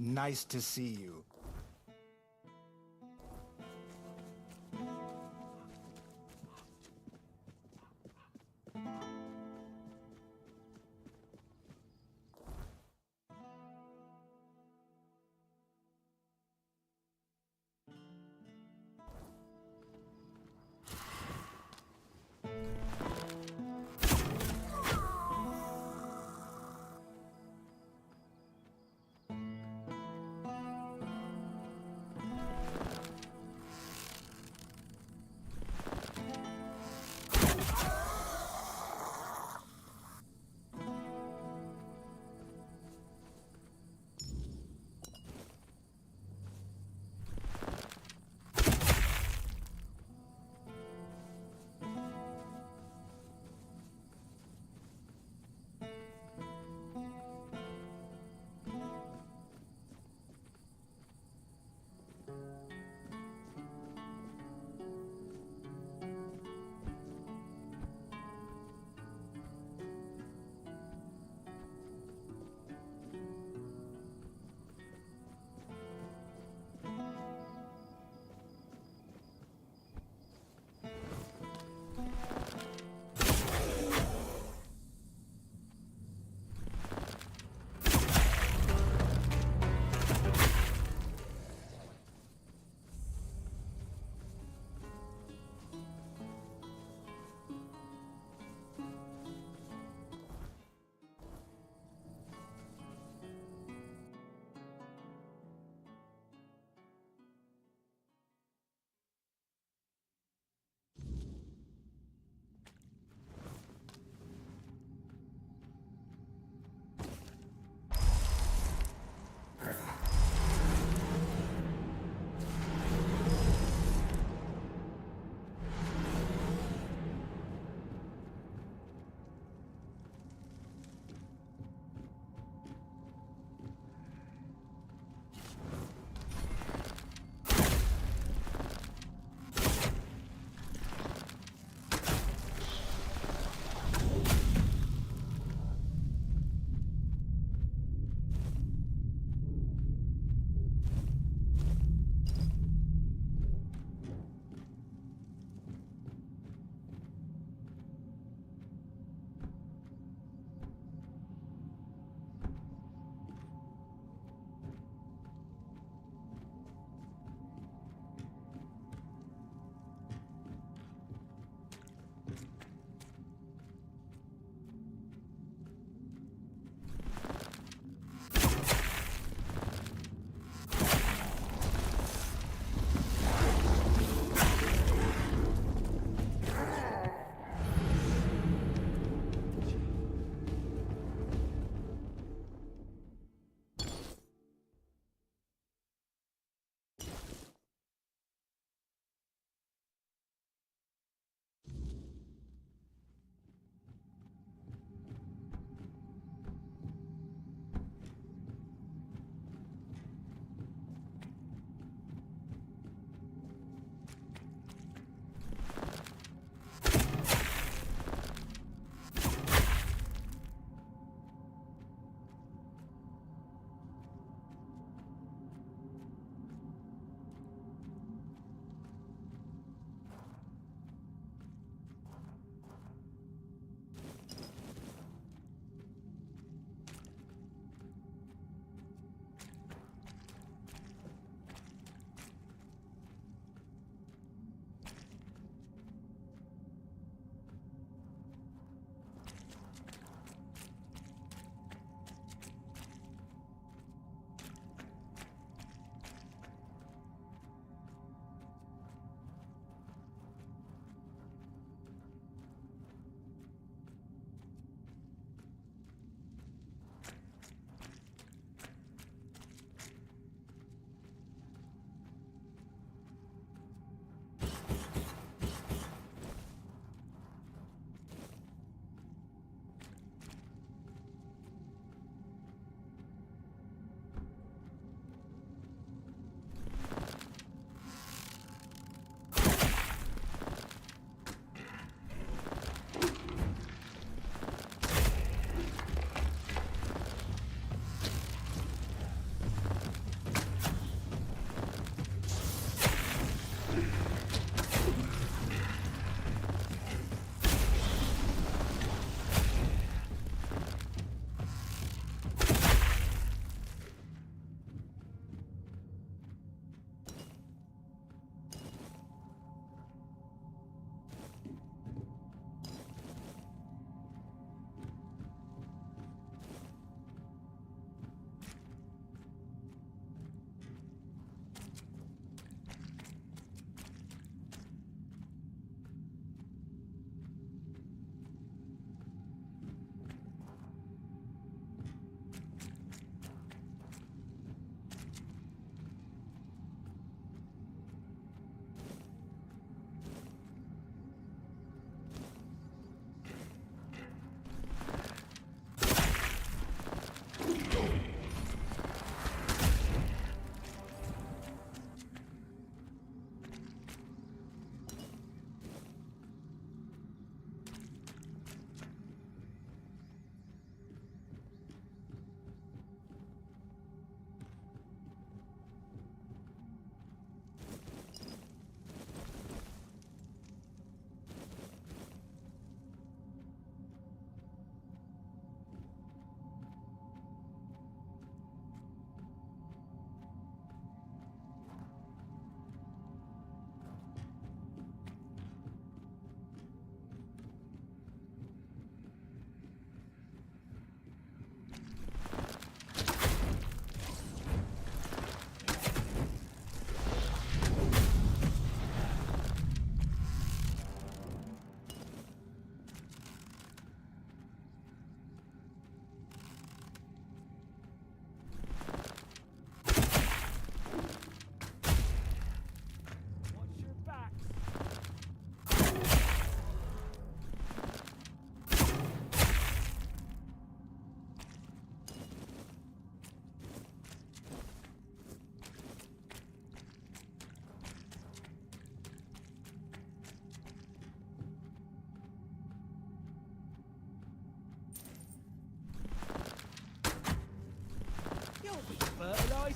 Nice to see you.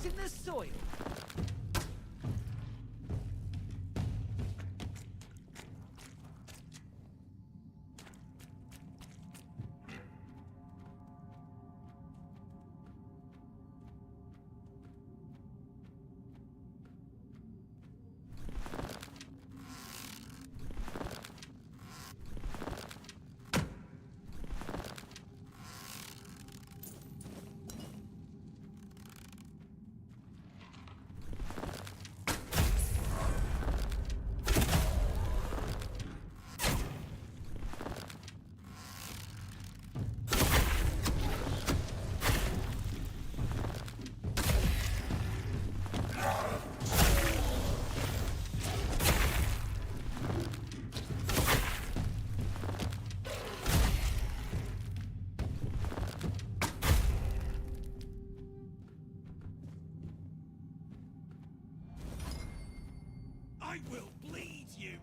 eyes in the soil. I will bleed you!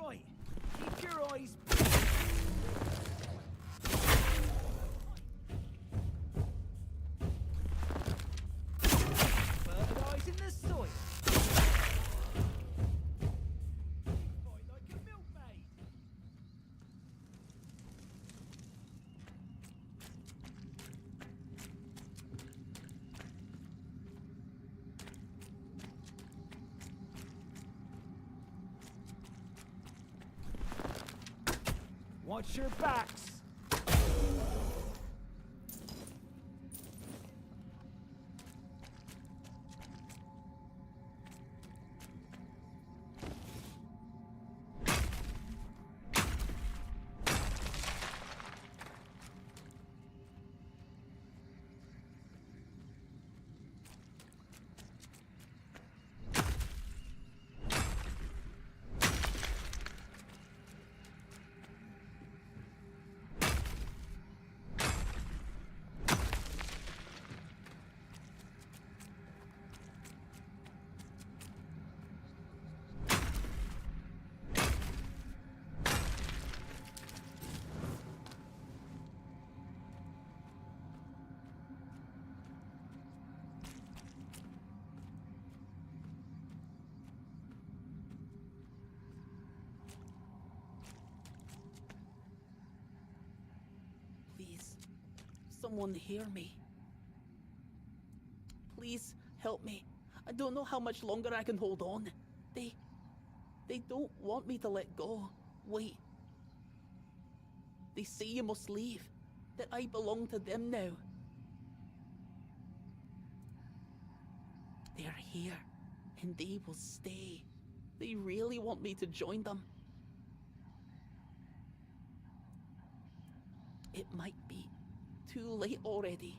Right. Keep your eyes. Fertilize in the soil. Fight like a milkmaid. Watch your backs. Please, someone hear me. Please help me. I don't know how much longer I can hold on. They don't want me to let go. Wait. They say you must leave, that I belong to them now. They're here, and they will stay. They really want me to join them. It might be too late already.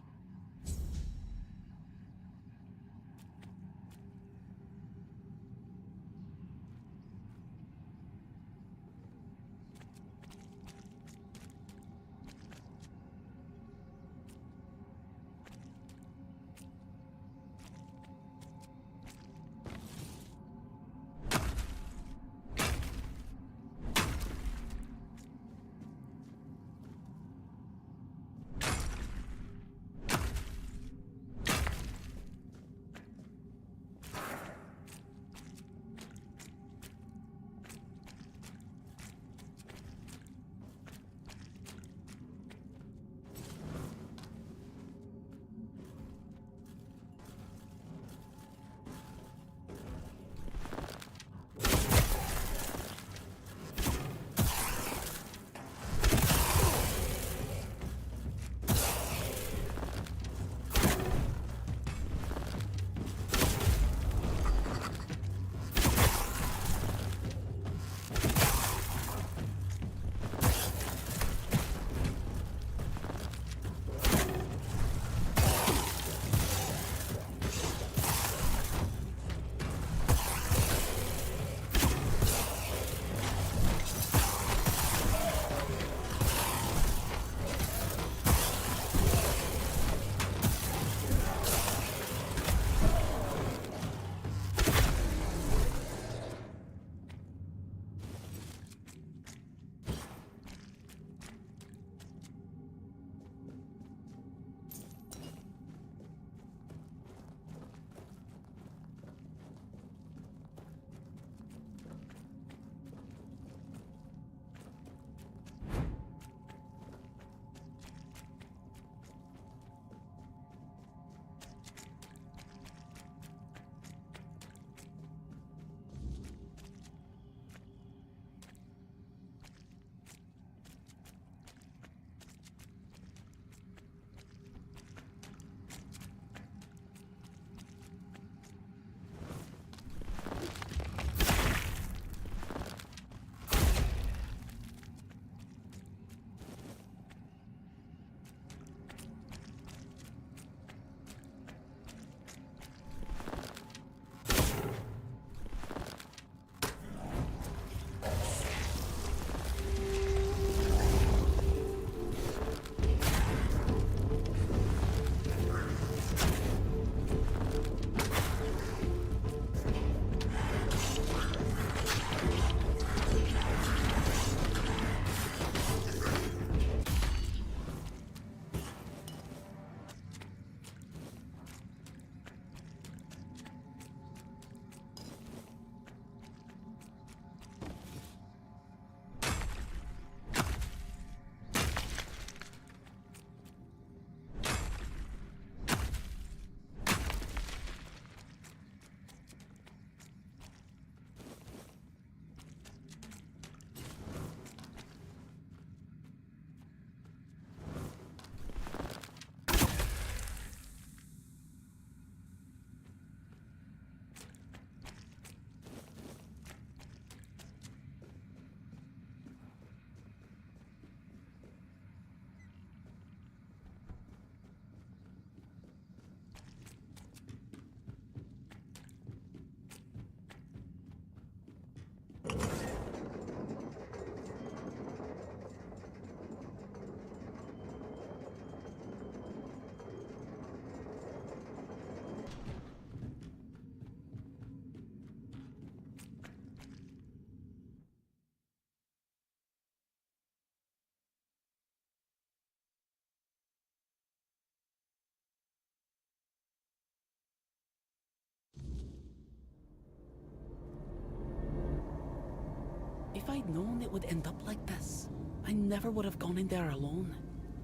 If I'd known it would end up like this, I never would have gone in there alone.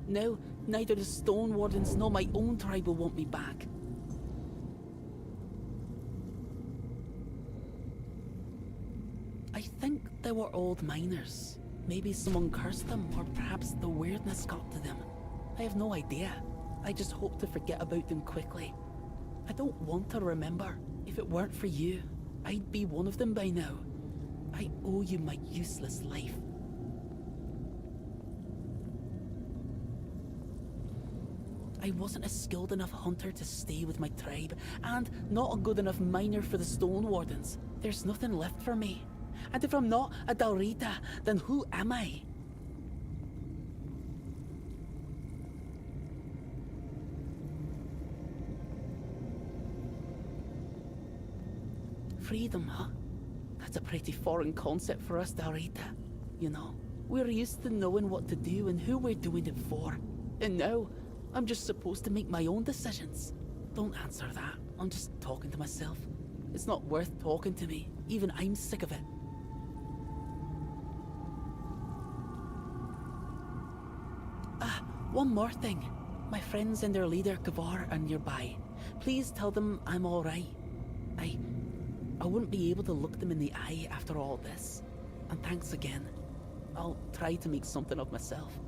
Now, neither the Stone Wardens nor my own tribe will want me back. I think they were old miners. Maybe someone cursed them, or perhaps the weirdness got to them. I have no idea. I just hope to forget about them quickly. I don't want to remember. If it weren't for you, I'd be one of them by now. I owe you my useless life. I wasn't a skilled enough hunter to stay with my tribe, and not a good enough miner for the Stone Wardens. There's nothing left for me. And if I'm not a Dalrita, then who am I? Freedom, huh? That's a pretty foreign concept for us, Dalrita. You know, we're used to knowing what to do and who we're doing it for. And now, I'm just supposed to make my own decisions. Don't answer that. I'm just talking to myself. It's not worth talking to me. Even I'm sick of it. Ah, one more thing. My friends and their leader, Kavar, are nearby. Please tell them I'm alright. I wouldn't be able to look them in the eye after all this. And thanks again. I'll try to make something of myself.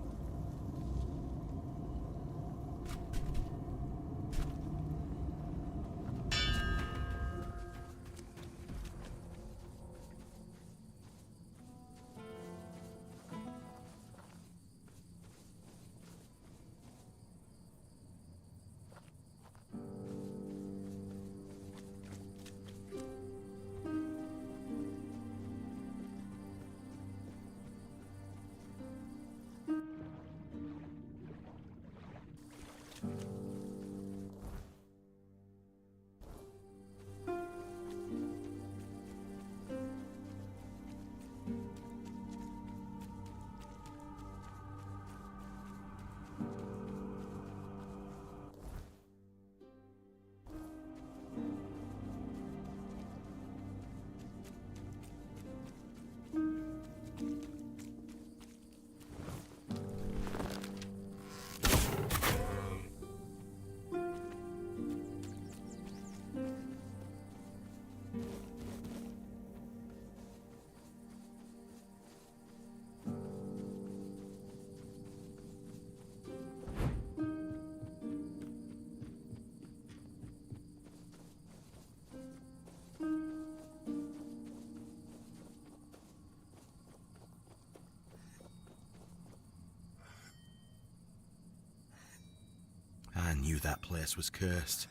I knew that place was cursed.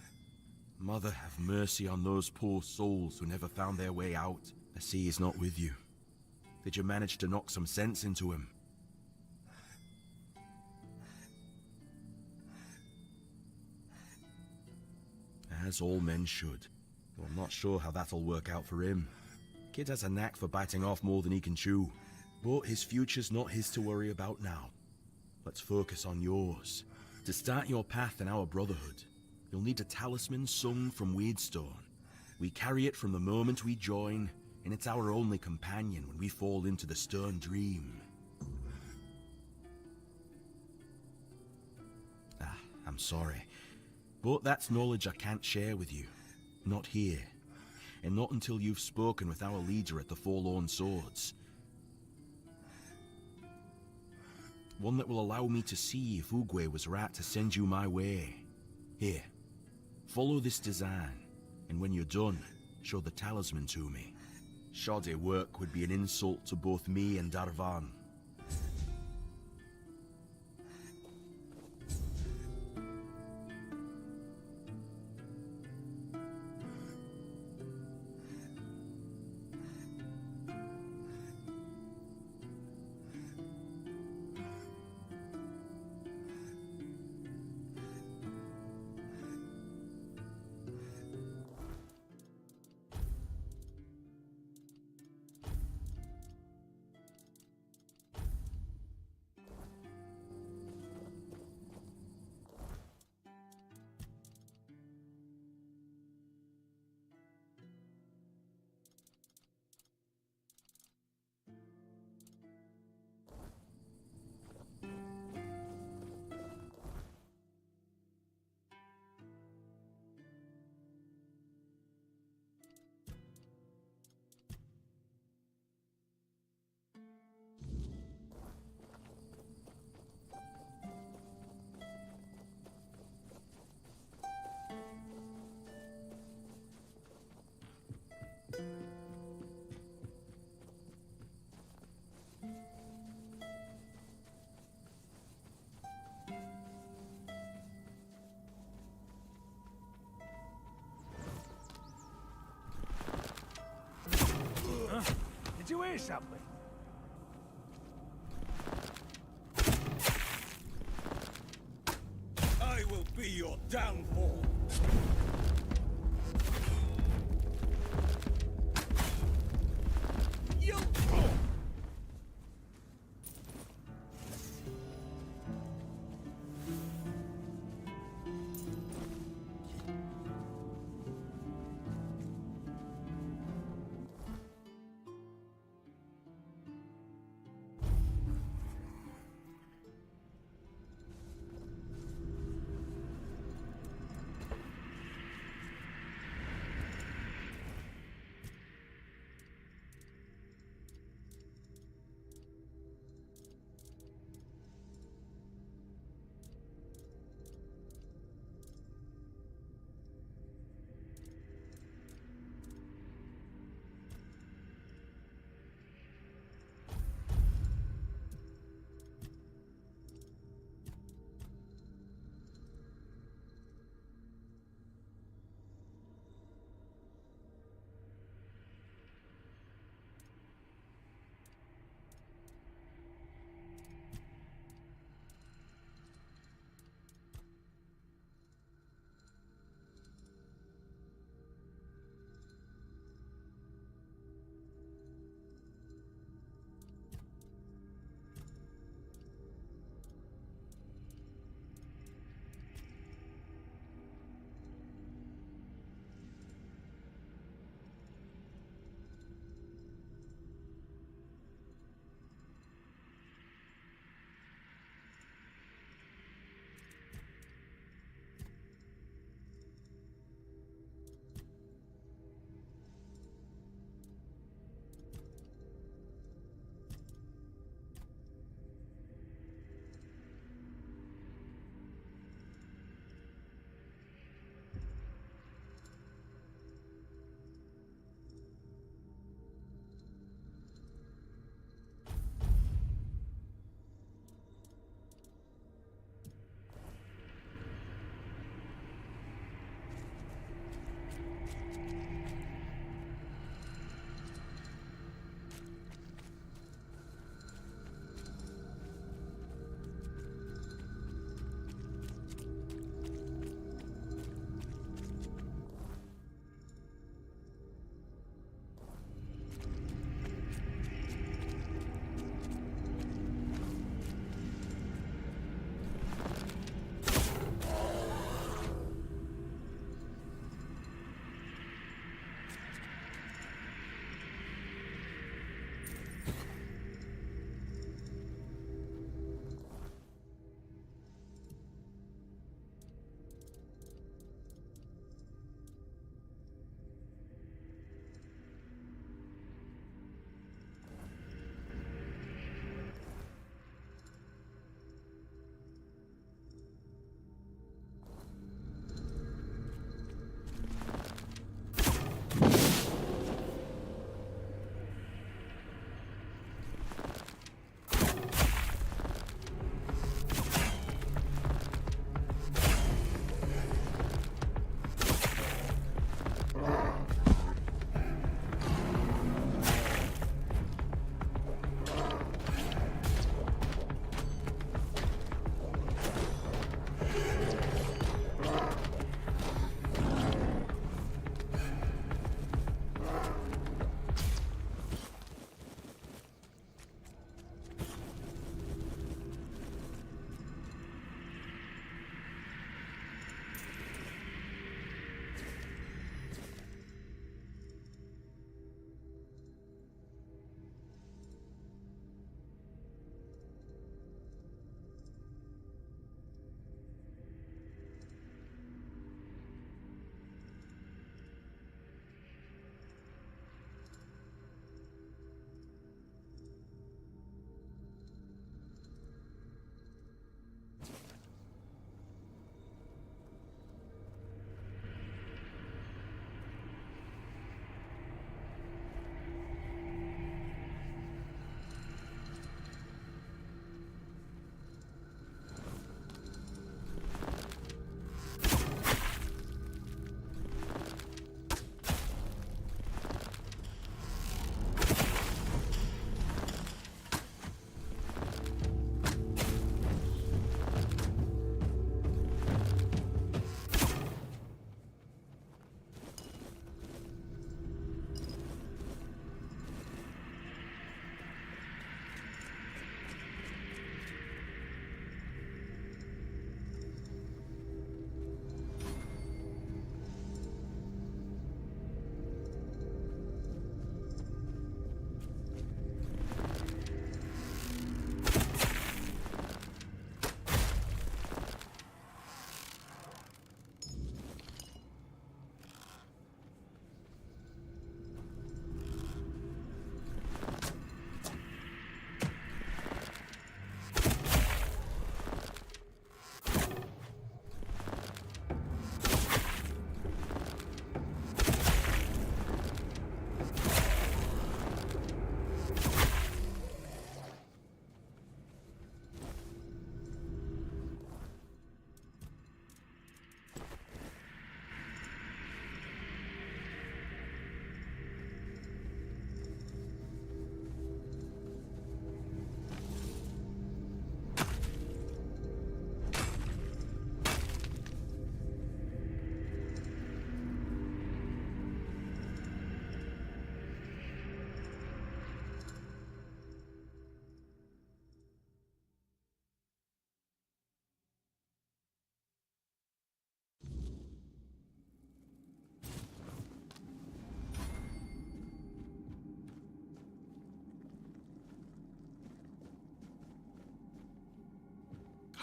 Mother, have mercy on those poor souls who never found their way out. I see he's not with you. Did you manage to knock some sense into him? As all men should. Though I'm not sure how that'll work out for him. Kid has a knack for biting off more than he can chew. But his future's not his to worry about now. Let's focus on yours. To start your path in our brotherhood, you'll need a talisman sung from Weedstone. We carry it from the moment we join, and it's our only companion when we fall into the stern dream. I'm sorry, but that's knowledge I can't share with you. Not here, and not until you've spoken with our leader at the Forlorn Swords. One that will allow me to see if Oogway was right to send you my way. Here, follow this design, and when you're done, show the talisman to me. Shoddy work would be an insult to both me and Darvan. hear something? I will be your downfall. You.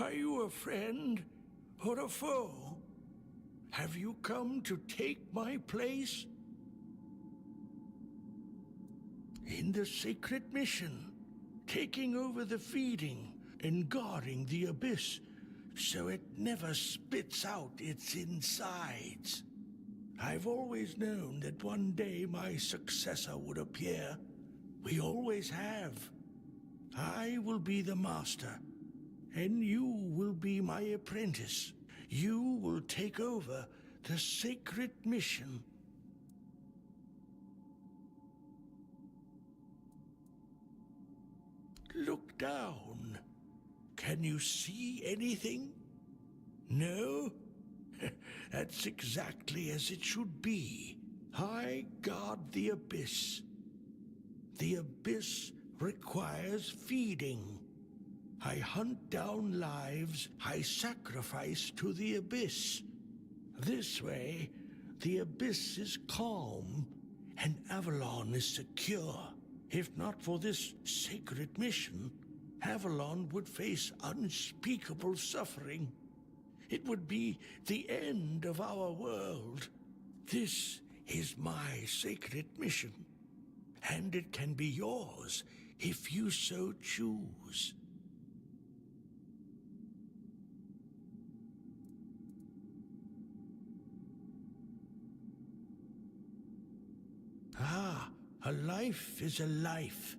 Are you a friend or a foe? Have you come to take my place? In the sacred mission, taking over the feeding and guarding the abyss so it never spits out its insides. I've always known that one day my successor would appear. We always have. I will be the master, and you will be my apprentice. You will take over the sacred mission. Look down. Can you see anything? No? That's exactly as it should be. I guard the abyss. The abyss requires feeding. I hunt down lives I sacrifice to the abyss. This way, the abyss is calm and Avalon is secure. If not for this sacred mission, Avalon would face unspeakable suffering. It would be the end of our world. This is my sacred mission, and it can be yours if you so choose. Ah, a life is a life.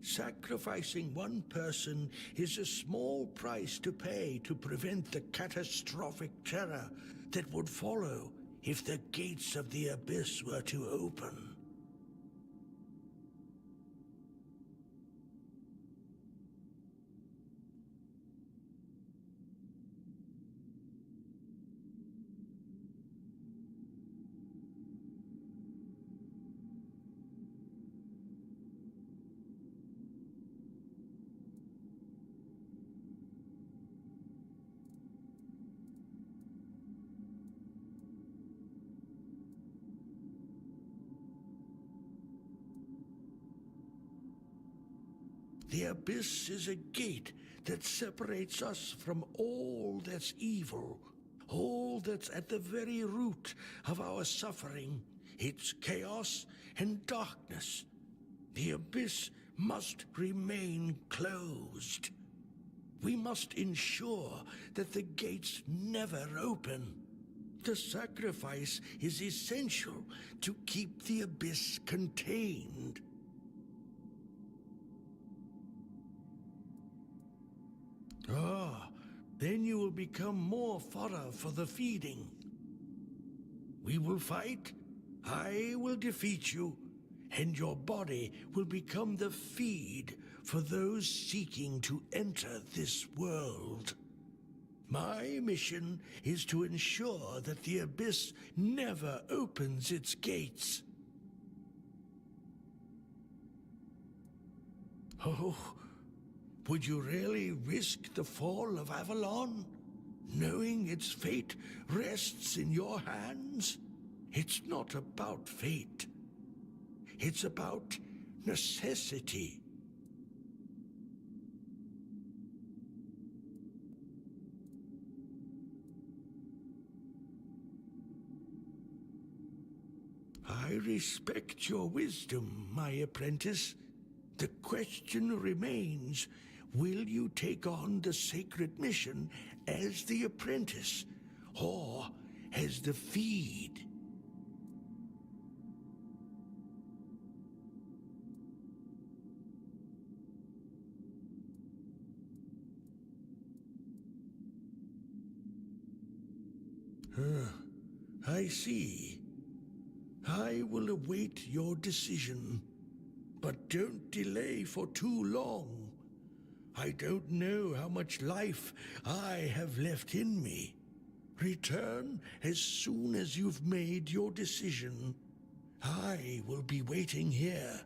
Sacrificing one person is a small price to pay to prevent the catastrophic terror that would follow if the gates of the abyss were to open. The abyss is a gate that separates us from all that's evil, all that's at the very root of our suffering. It's chaos and darkness. The abyss must remain closed. We must ensure that the gates never open. The sacrifice is essential to keep the abyss contained. Ah, then you will become more fodder for the feeding. We will fight, I will defeat you, and your body will become the feed for those seeking to enter this world. My mission is to ensure that the abyss never opens its gates. Oh, would you really risk the fall of Avalon, knowing its fate rests in your hands? It's not about fate. It's about necessity. I respect your wisdom, my apprentice. The question remains, will you take on the sacred mission as the apprentice, or as the feed? I see. I will await your decision. But don't delay for too long. I don't know how much life I have left in me. Return as soon as you've made your decision. I will be waiting here.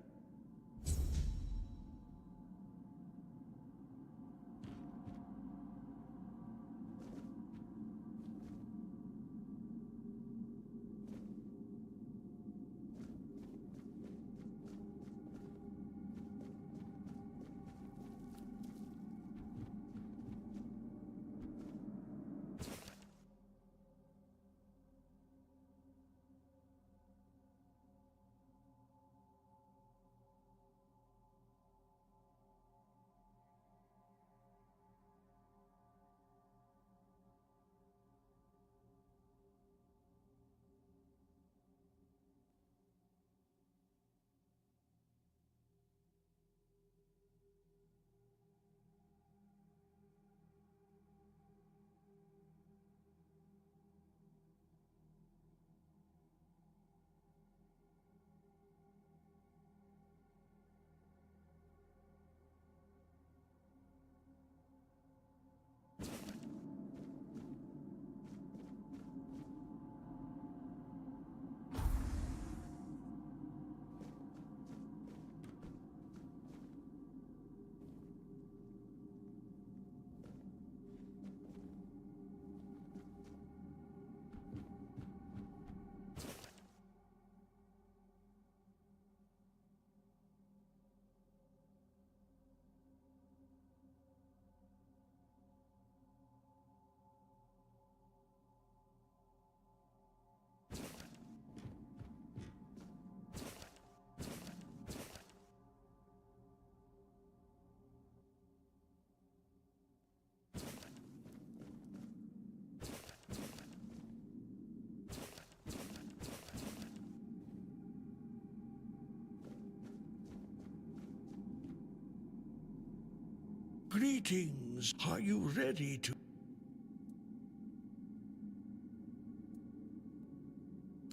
Greetings. Are you ready to...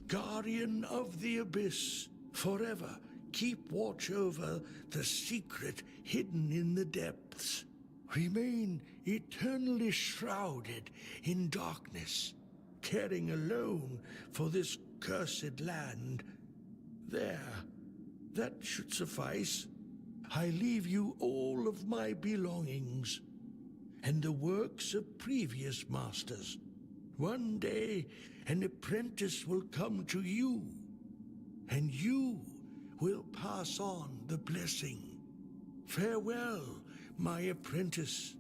Guardian of the Abyss, forever keep watch over the secret hidden in the depths. Remain eternally shrouded in darkness, caring alone for this cursed land. There, that should suffice. I leave you all of my belongings and the works of previous masters. One day, an apprentice will come to you, and you will pass on the blessing. Farewell, my apprentice.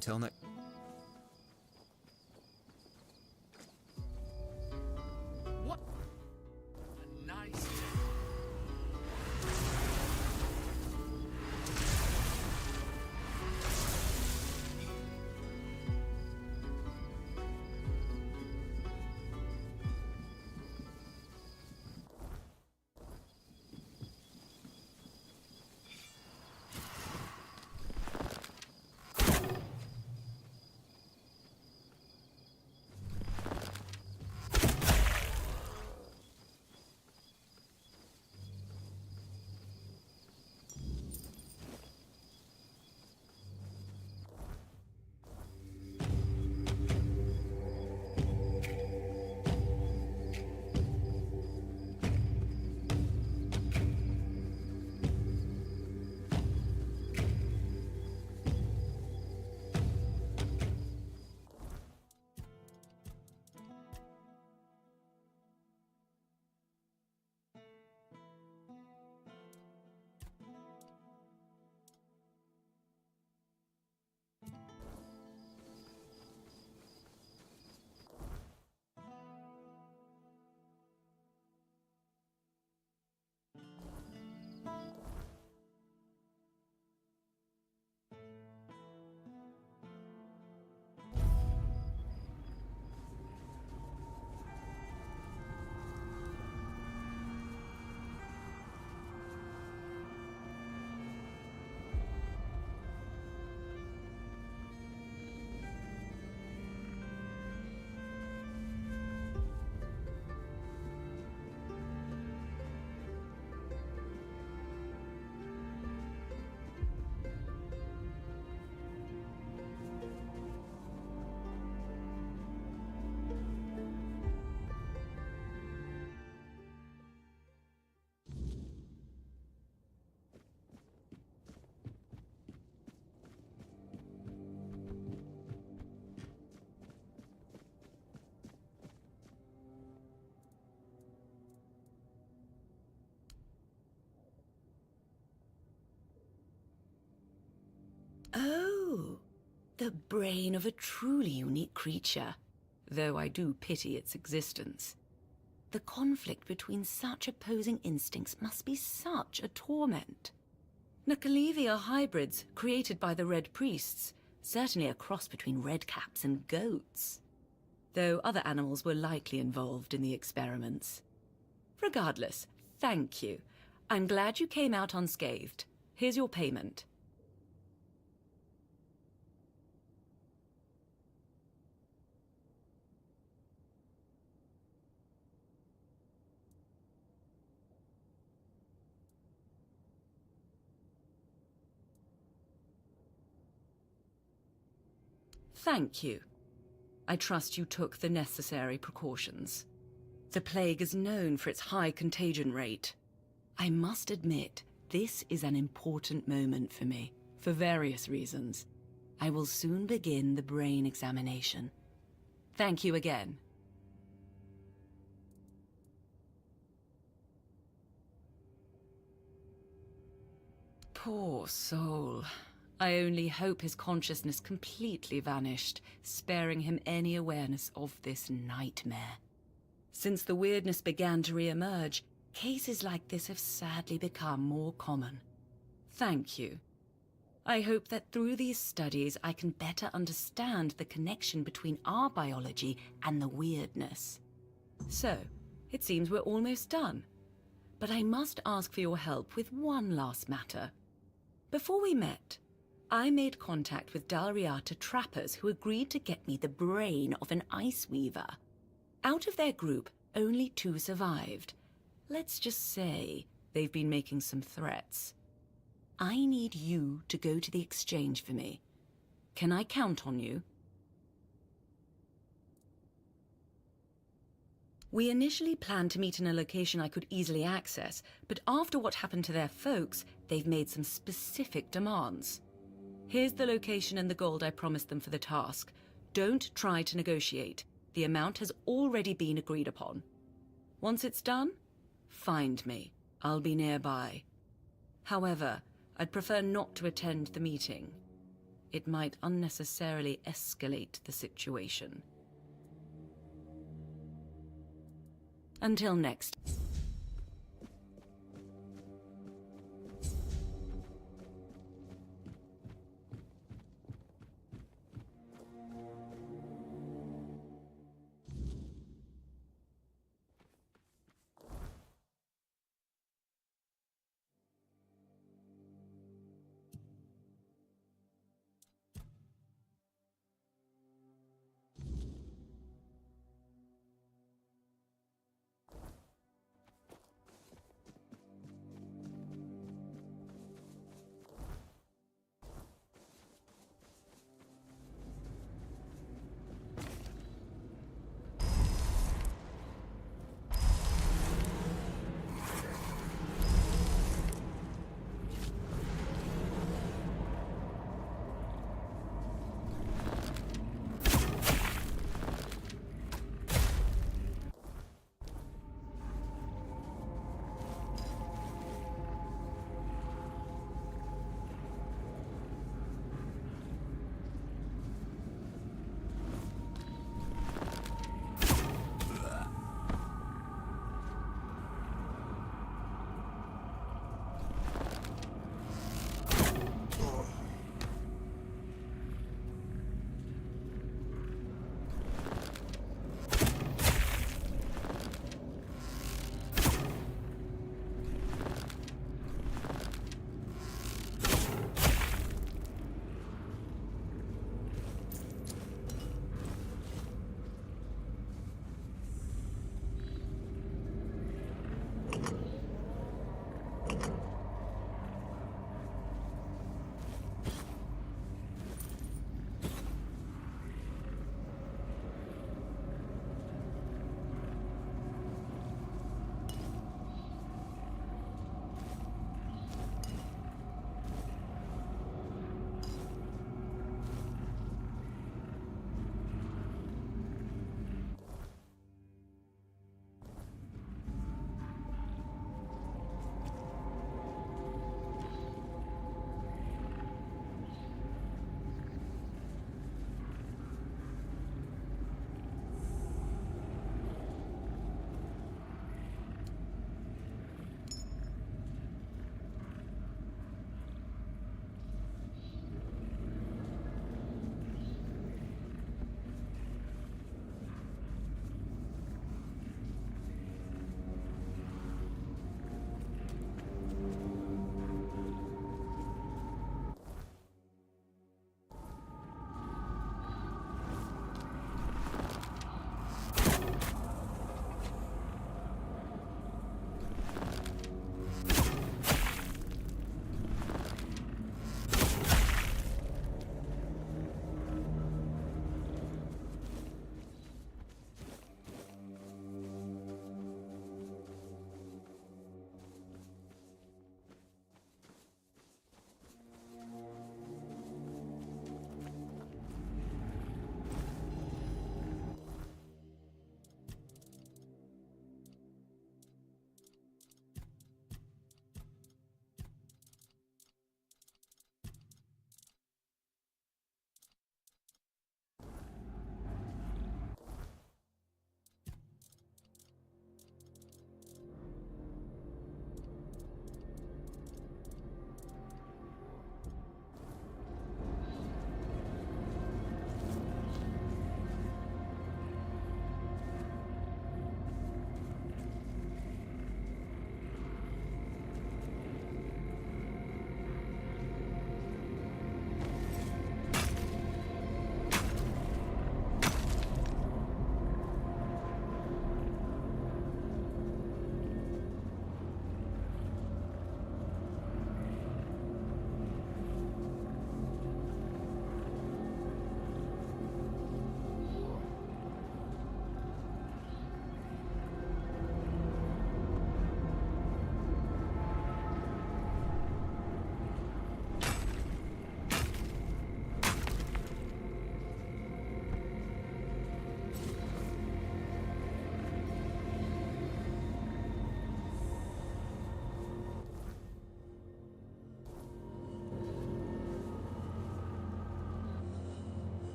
until next... What? A nice... Oh, the brain of a truly unique creature, though I do pity its existence. The conflict between such opposing instincts must be such a torment. Nakalevi are hybrids created by the Red Priests, certainly a cross between redcaps and goats. Though other animals were likely involved in the experiments. Regardless, thank you. I'm glad you came out unscathed. Here's your payment. Thank you. I trust you took the necessary precautions. The plague is known for its high contagion rate. I must admit, this is an important moment for me, for various reasons. I will soon begin the brain examination. Thank you again. Poor soul. I only hope his consciousness completely vanished, sparing him any awareness of this nightmare. Since the weirdness began to re-emerge, cases like this have sadly become more common. Thank you. I hope that through these studies I can better understand the connection between our biology and the weirdness. So, it seems we're almost done. But I must ask for your help with one last matter. Before we met, I made contact with Dalriata trappers who agreed to get me the brain of an ice weaver. Out of their group, only 2 survived. Let's just say they've been making some threats. I need you to go to the exchange for me. Can I count on you? We initially planned to meet in a location I could easily access, but after what happened to their folks, they've made some specific demands. Here's the location and the gold I promised them for the task. Don't try to negotiate. The amount has already been agreed upon. Once it's done, find me. I'll be nearby. However, I'd prefer not to attend the meeting. It might unnecessarily escalate the situation. Until next.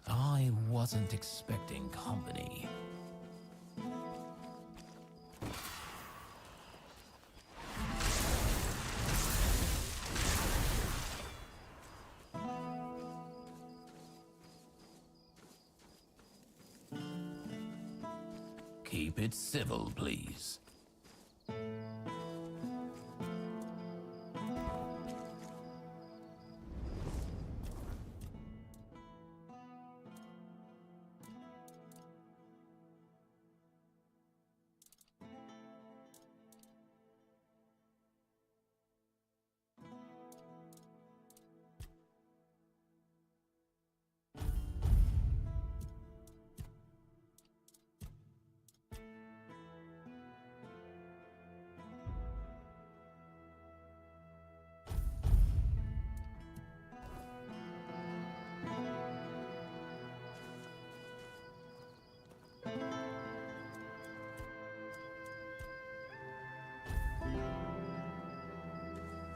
I wasn't expecting company. Keep it civil, please.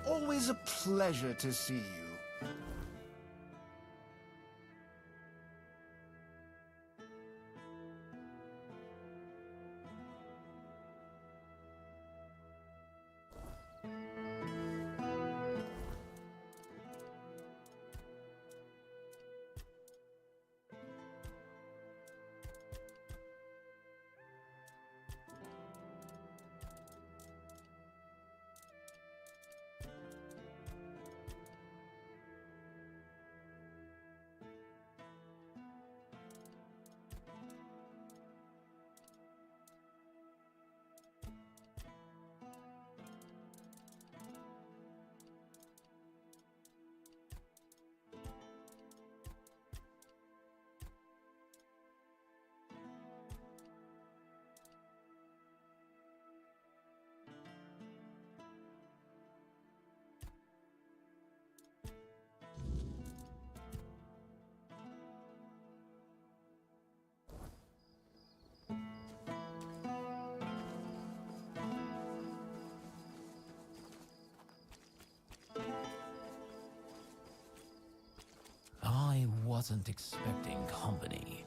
Always a pleasure to see you. I wasn't expecting company.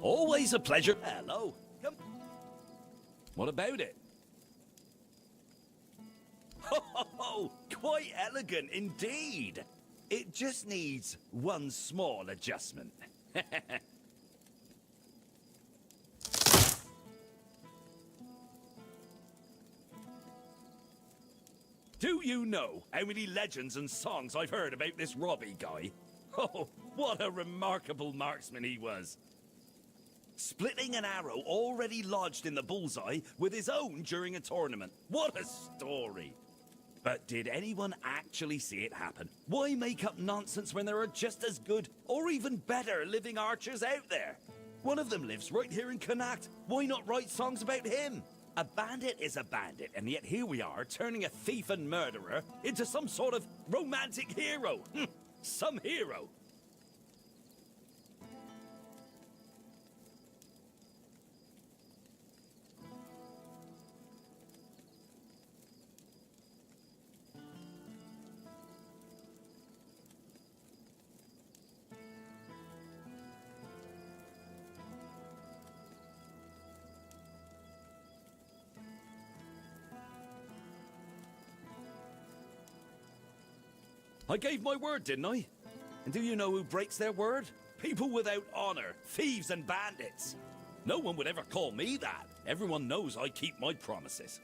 Always a pleasure. Hello. Come. What about it? Ho, ho, ho! Quite elegant indeed. It just needs one small adjustment. Do you know how many legends and songs I've heard about this Robbie guy? Oh, what a remarkable marksman he was. Splitting an arrow already lodged in the bullseye with his own during a tournament. What a story. But did anyone actually see it happen? Why make up nonsense when there are just as good, or even better, living archers out there? One of them lives right here in Connacht. Why not write songs about him? A bandit is a bandit, and yet here we are, turning a thief and murderer into some sort of romantic hero. Some hero. I gave my word, didn't I? And do you know who breaks their word? People without honor, thieves and bandits. No one would ever call me that. Everyone knows I keep my promises.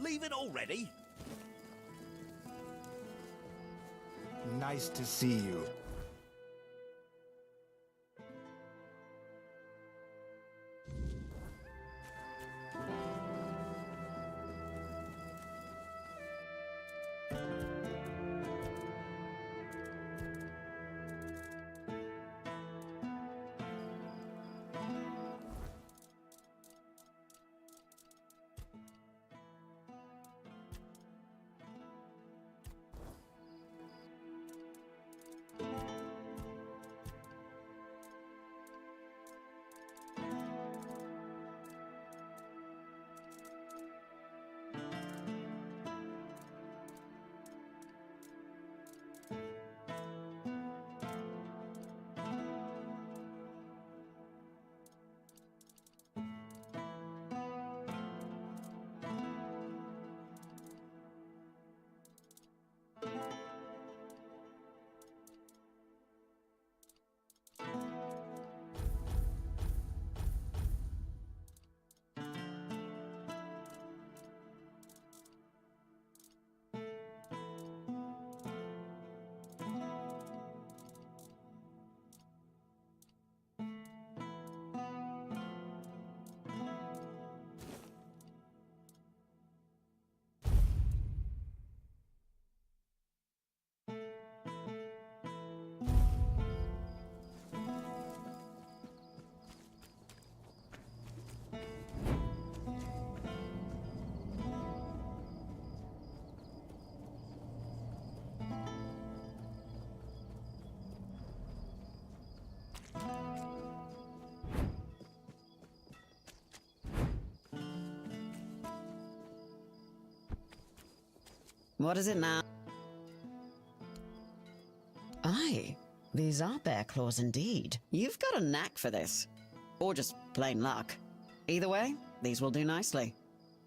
Leave it already? Nice to see you. What is it now? Aye, these are bear claws indeed. You've got a knack for this. Or just plain luck. Either way, these will do nicely.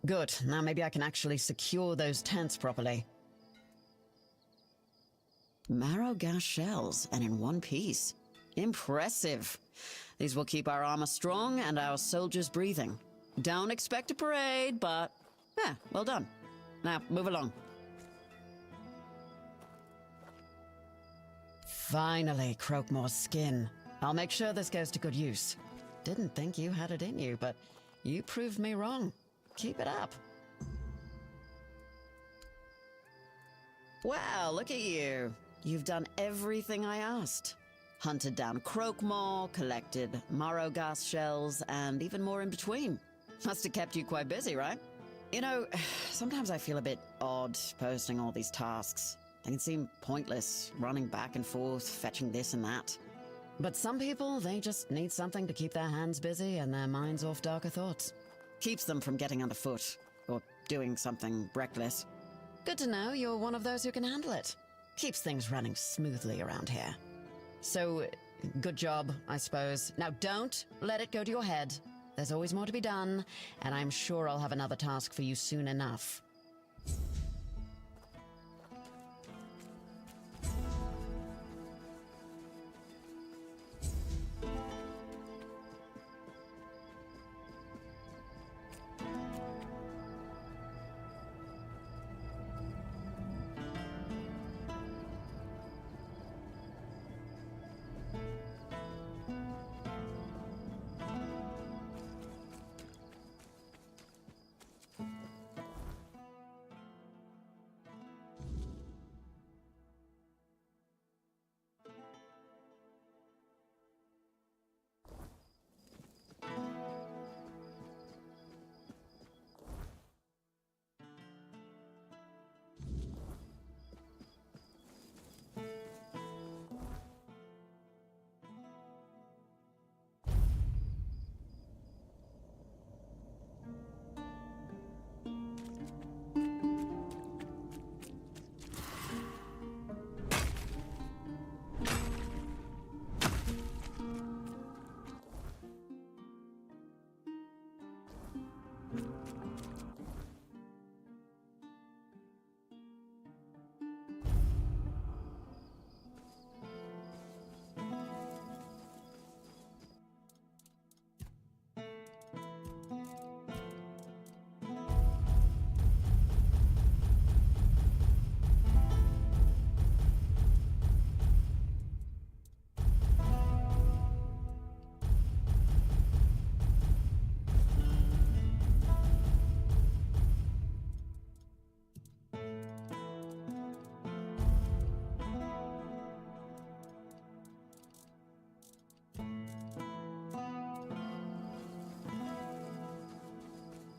Good, now maybe I can actually secure those tents properly. Marrow gas shells, and in one piece. Impressive. These will keep our armor strong and our soldiers breathing. Don't expect a parade, but yeah, well done. Now, move along. Finally, Croakmore's skin. I'll make sure this goes to good use. Didn't think you had it in you, but you proved me wrong. Keep it up. Wow, look at you. You've done everything I asked. Hunted down Croakmore, collected marrow gas shells, and even more in between. Must have kept you quite busy, right? You know, sometimes I feel a bit odd posting all these tasks. They can seem pointless, running back and forth, fetching this and that. But some people, they just need something to keep their hands busy and their minds off darker thoughts. Keeps them from getting underfoot, or doing something reckless. Good to know you're one of those who can handle it. Keeps things running smoothly around here. So, good job, I suppose. Now don't let it go to your head. There's always more to be done, and I'm sure I'll have another task for you soon enough.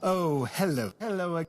Oh, hello. Hello.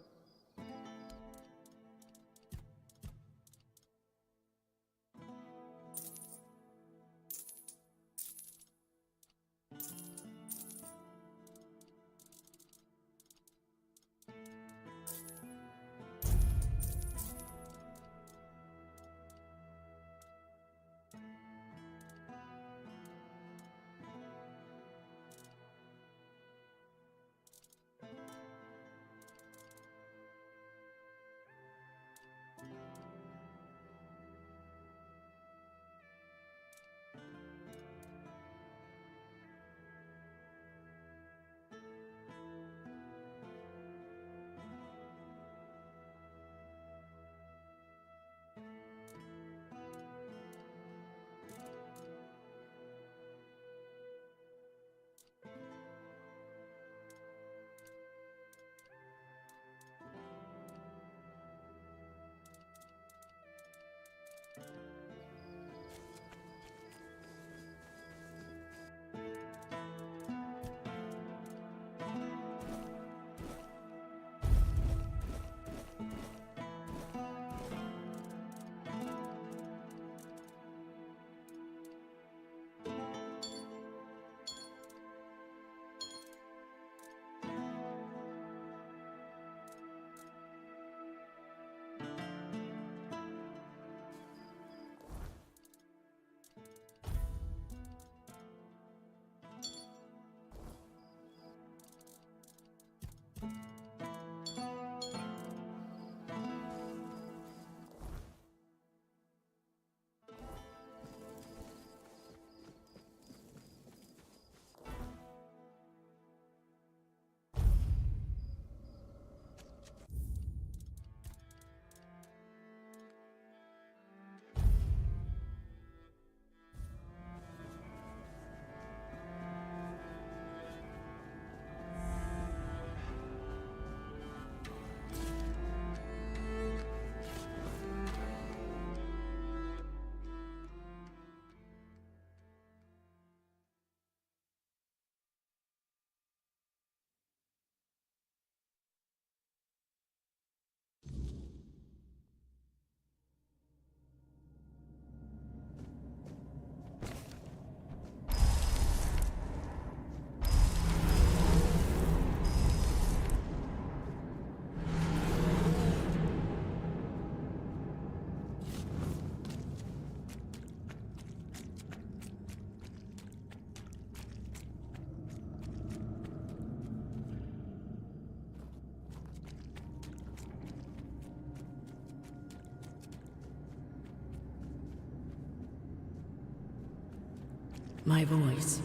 My voice.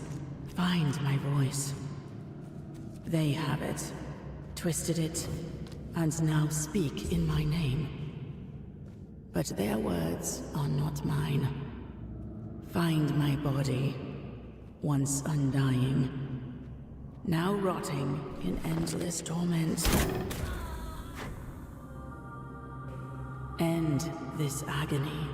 Find my voice. They have it, twisted it, and now speak in my name. But their words are not mine. Find my body, once undying, now rotting in endless torment. End this agony.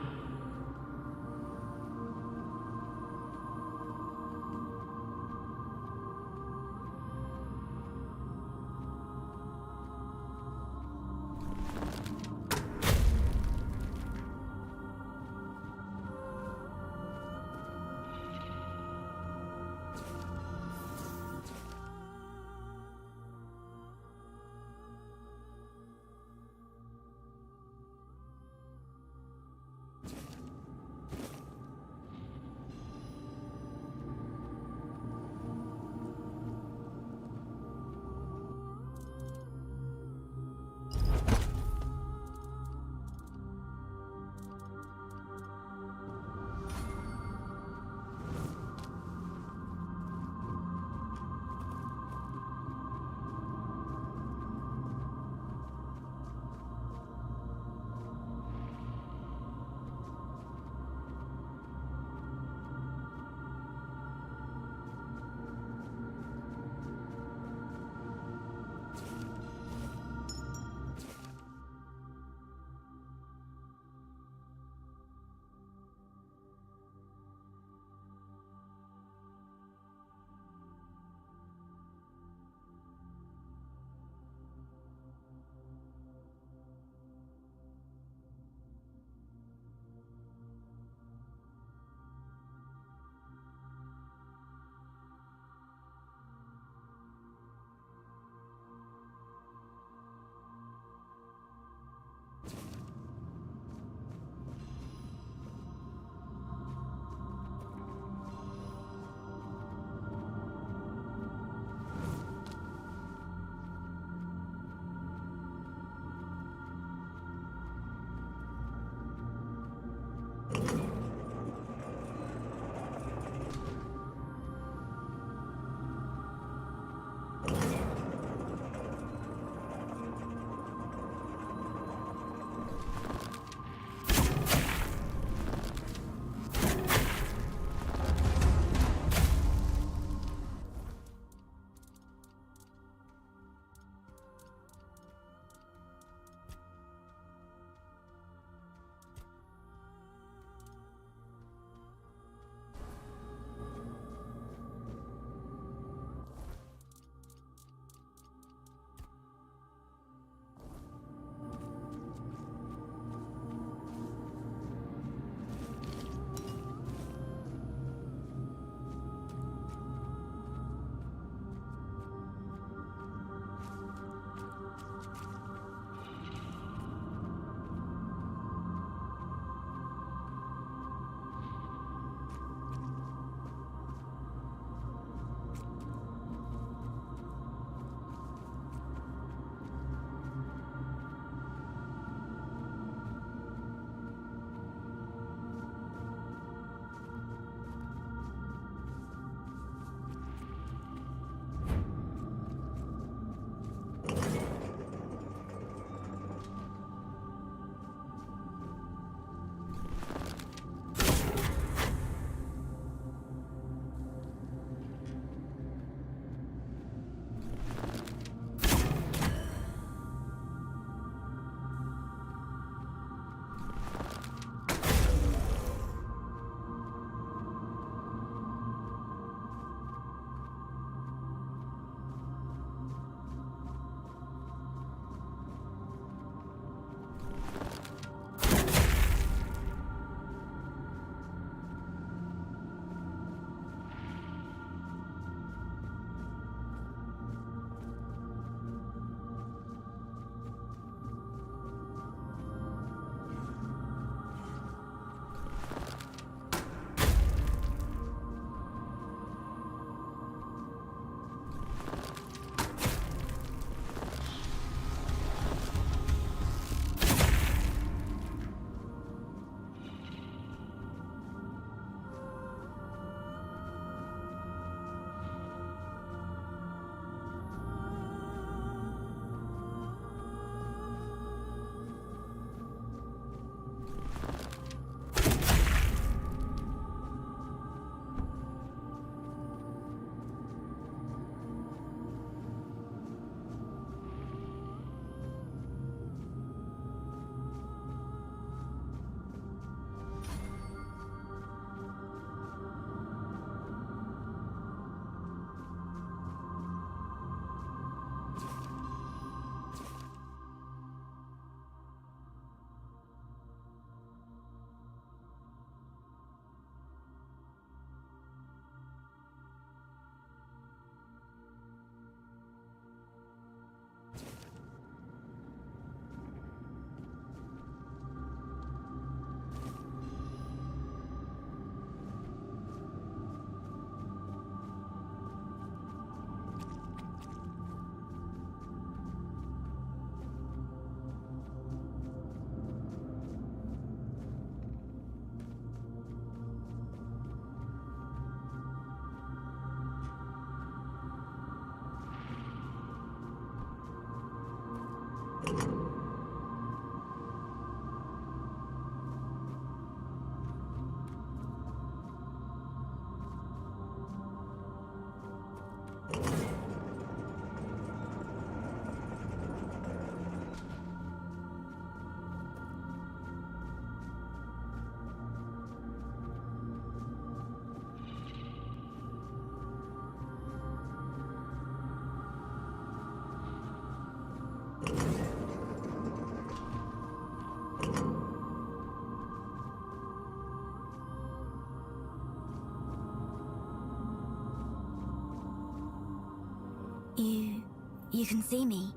You can see me,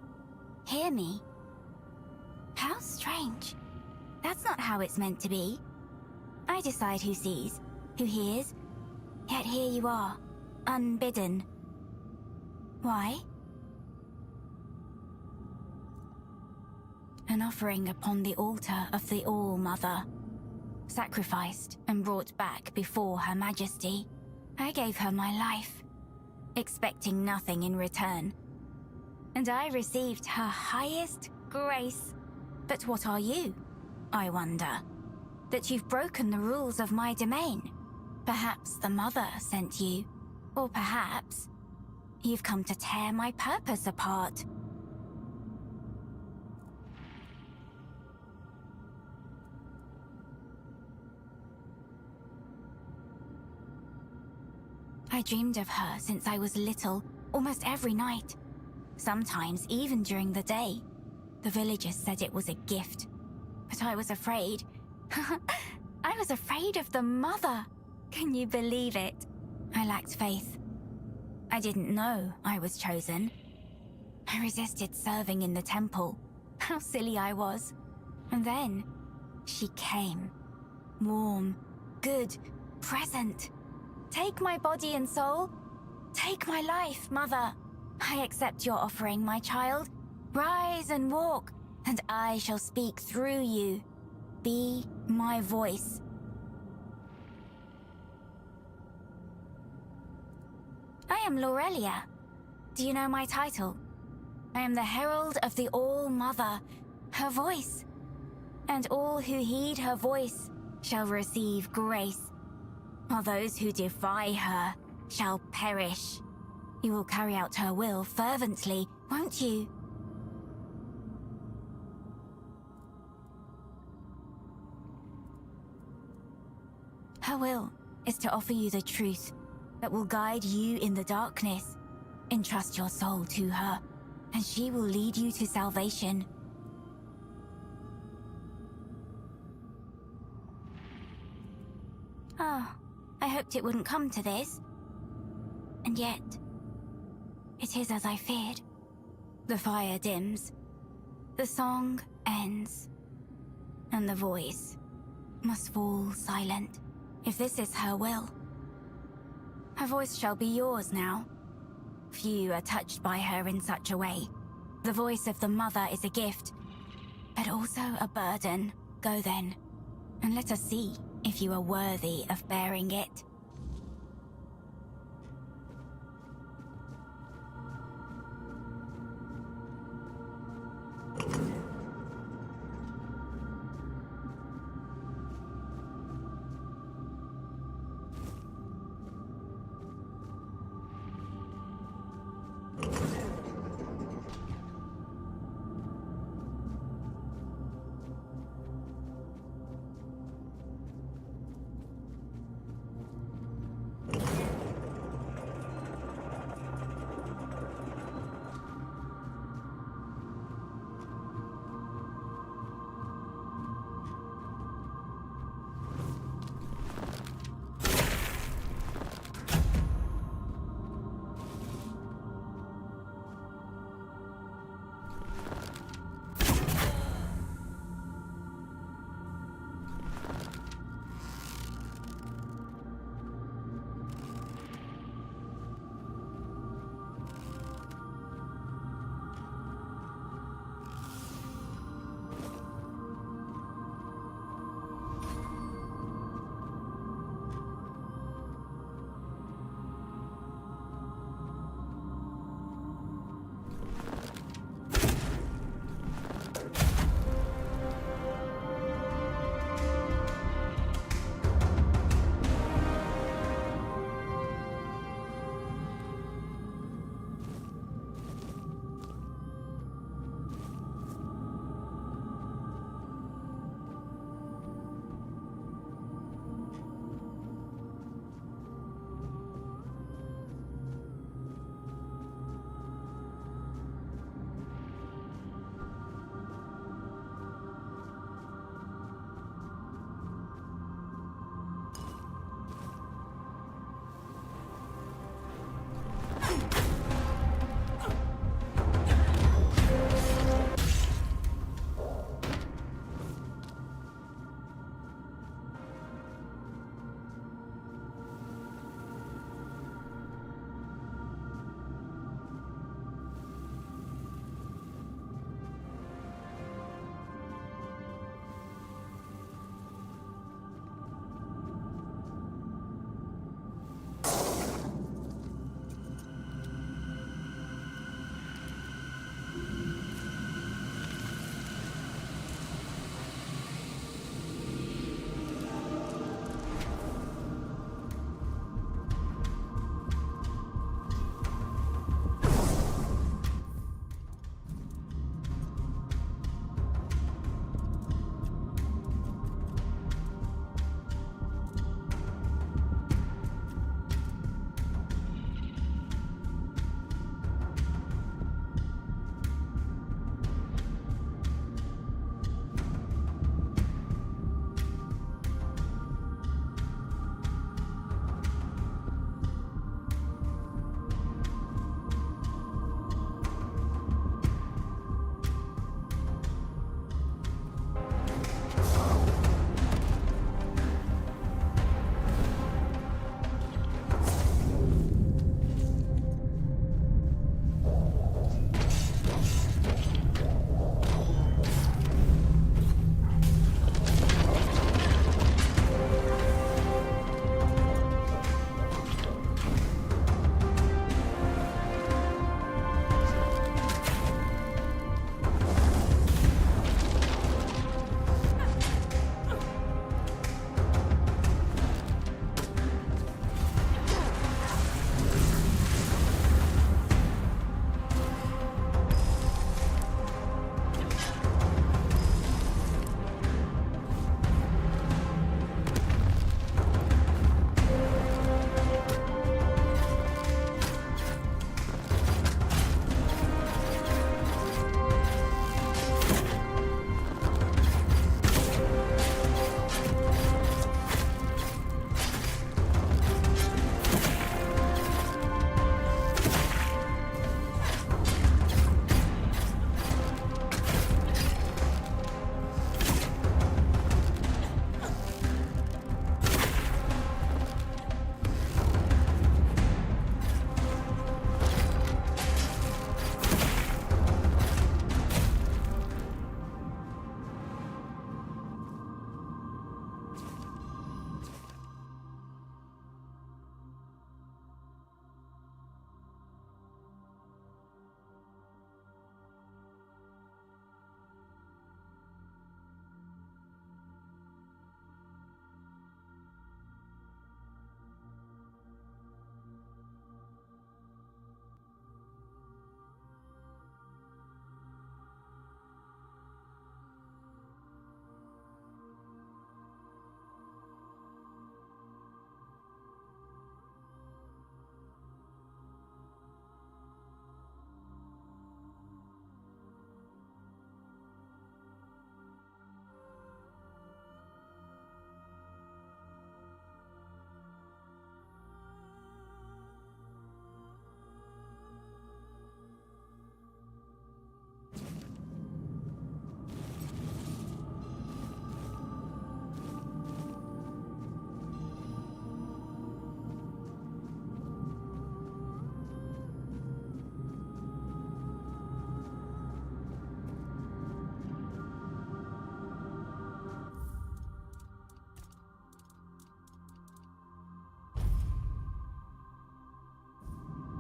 hear me. How strange. That's not how it's meant to be. I decide who sees, who hears, yet here you are, unbidden. Why? An offering upon the altar of the All-Mother. Sacrificed and brought back before Her Majesty. I gave her my life, expecting nothing in return. And I received her highest grace. But what are you, I wonder? That you've broken the rules of my domain. Perhaps the Mother sent you, or perhaps you've come to tear my purpose apart. I dreamed of her since I was little, almost every night. Sometimes even during the day. The villagers said it was a gift, but I was afraid. I was afraid of the Mother. Can you believe it? I lacked faith. I didn't know I was chosen. I resisted serving in the temple. How silly I was. And then she came. Warm, good, present. Take my body and soul. Take my life, Mother. I accept your offering, my child. Rise and walk, and I shall speak through you. Be my voice. I am Laurelia. Do you know my title? I am the herald of the All-Mother, her voice. And all who heed her voice shall receive grace, while those who defy her shall perish. You will carry out her will fervently, won't you? Her will is to offer you the truth that will guide you in the darkness. Entrust your soul to her, and she will lead you to salvation. Oh, I hoped it wouldn't come to this. And yet, it is as I feared. The fire dims, the song ends, and the voice must fall silent. If this is her will, her voice shall be yours now. Few are touched by her in such a way. The voice of the Mother is a gift, but also a burden. Go then, and let us see if you are worthy of bearing it.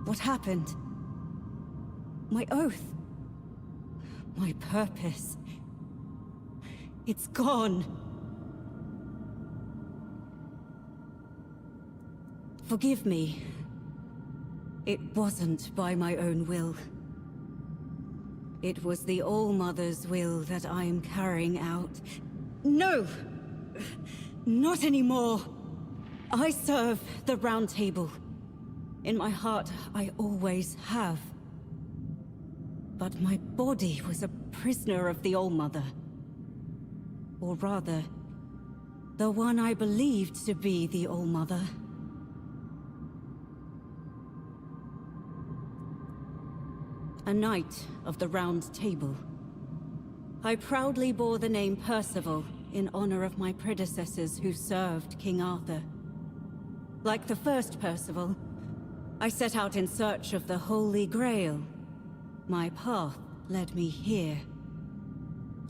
What happened? My oath. My purpose. It's gone. Forgive me. It wasn't by my own will. It was the All-Mother's will that I am carrying out. No! Not anymore! I serve the Round Table. In my heart, I always have. But my body was a prisoner of the All-Mother. Or rather, the one I believed to be the All-Mother. A knight of the Round Table. I proudly bore the name Percival in honor of my predecessors who served King Arthur. Like the first Percival, I set out in search of the Holy Grail. My path led me here,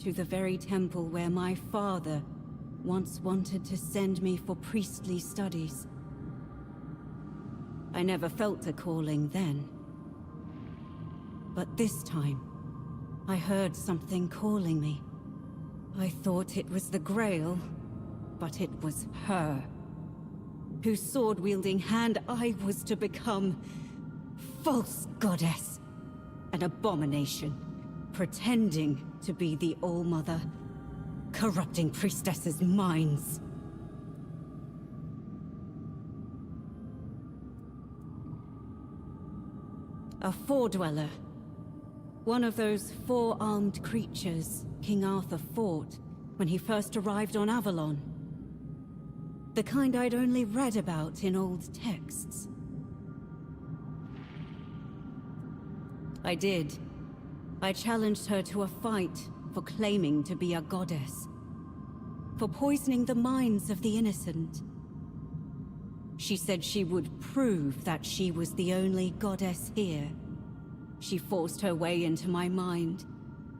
to the very temple where my father once wanted to send me for priestly studies. I never felt a calling then. But this time, I heard something calling me. I thought it was the Grail, but it was her, whose sword-wielding hand I was to become. False goddess. An abomination, pretending to be the All-Mother, corrupting priestesses' minds. A Four-Dweller. One of those four-armed creatures King Arthur fought when he first arrived on Avalon. The kind I'd only read about in old texts. I did. I challenged her to a fight for claiming to be a goddess. For poisoning the minds of the innocent. She said she would prove that she was the only goddess here. She forced her way into my mind,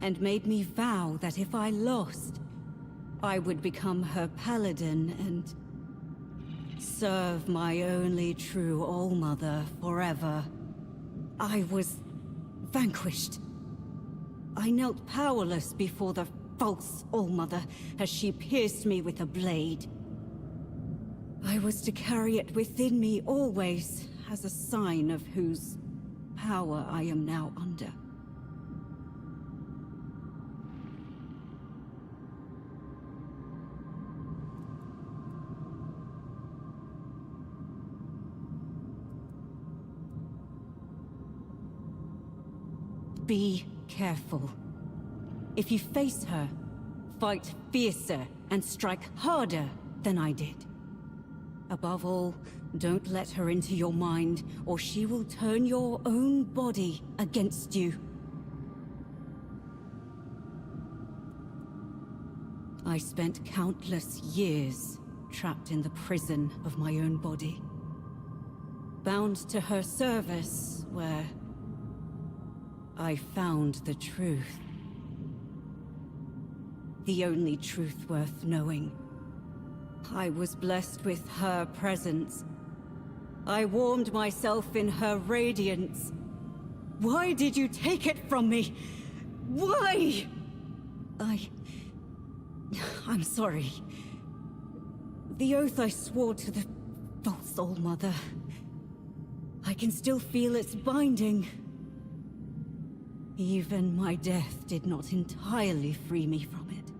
and made me vow that if I lost, I would become her paladin and serve my only true All-Mother forever. I was vanquished. I knelt powerless before the false All-Mother as she pierced me with a blade. I was to carry it within me always as a sign of whose power I am now under. Be careful. If you face her, fight fiercer and strike harder than I did. Above all, don't let her into your mind, or she will turn your own body against you. I spent countless years trapped in the prison of my own body. Bound to her service, where I found the truth. The only truth worth knowing. I was blessed with her presence. I warmed myself in her radiance. Why did you take it from me? Why? I'm sorry. The oath I swore to the false All-Mother. I can still feel its binding. Even my death did not entirely free me from it.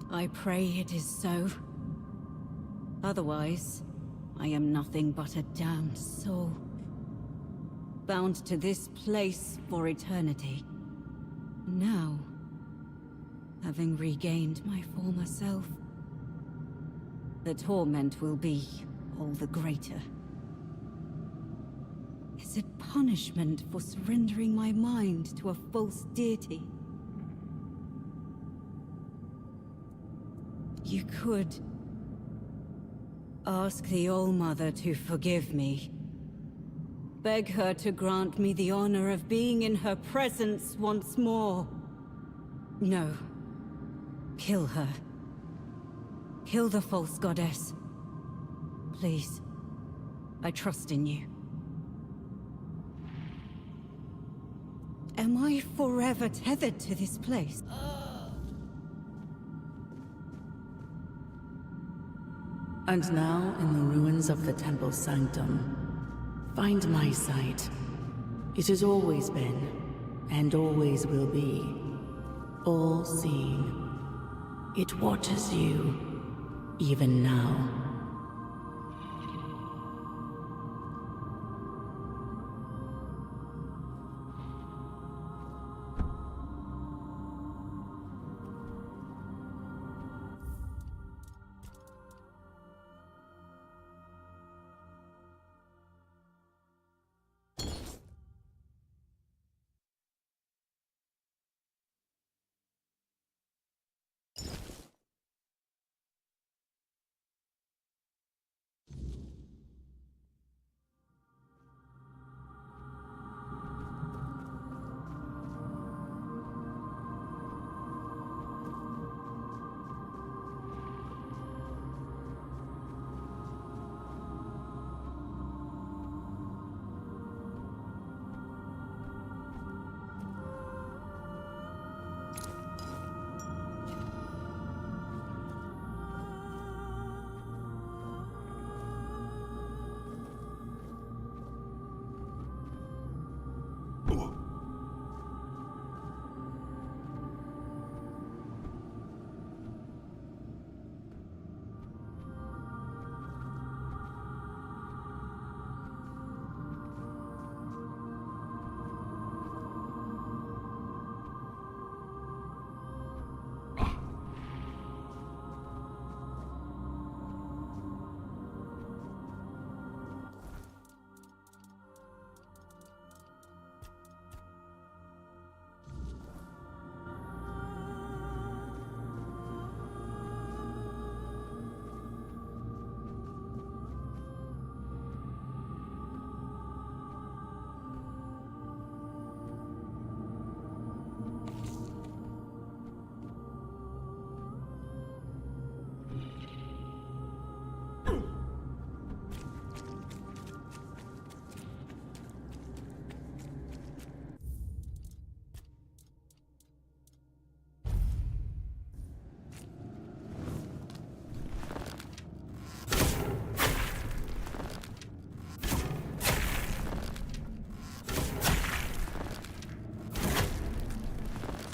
I pray it is so. Otherwise, I am nothing but a damned soul. Bound to this place for eternity. Now, having regained my former self, the torment will be all the greater. Is it punishment for surrendering my mind to a false deity? You could ask the All-Mother to forgive me. Beg her to grant me the honor of being in her presence once more. No. Kill her. Kill the false goddess. Please. I trust in you. Am I forever tethered to this place? And now, in the ruins of the temple sanctum, find my sight. It has always been, and always will be, all-seeing. It watches you, even now.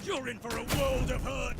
You're in for a world of hurt!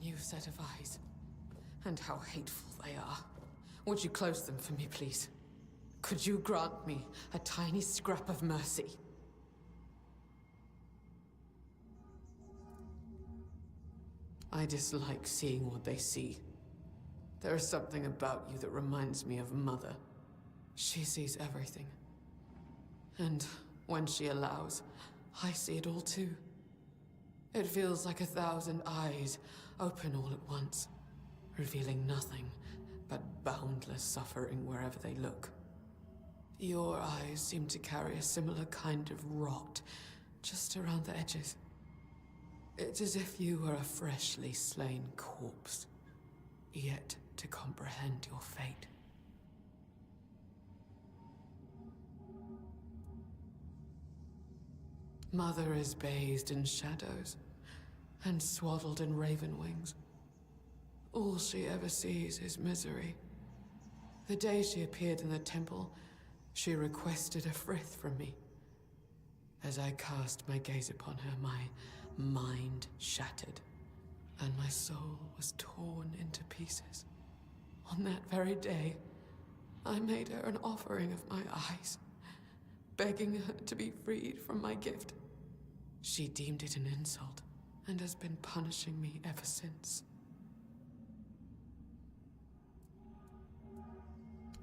new set of eyes. And how hateful they are. Would you close them for me, please? Could you grant me a tiny scrap of mercy? I dislike seeing what they see. There is something about you that reminds me of Mother. She sees everything. And when she allows, I see it all too. It feels like 1,000 eyes open all at once, revealing nothing but boundless suffering wherever they look. Your eyes seem to carry a similar kind of rot, just around the edges. It's as if you were a freshly slain corpse, yet to comprehend your fate. Mother is bathed in shadows and swaddled in raven wings. All she ever sees is misery. The day she appeared in the temple, she requested a frith from me. As I cast my gaze upon her, my mind shattered, and my soul was torn into pieces. On that very day, I made her an offering of my eyes, begging her to be freed from my gift. She deemed it an insult, and has been punishing me ever since.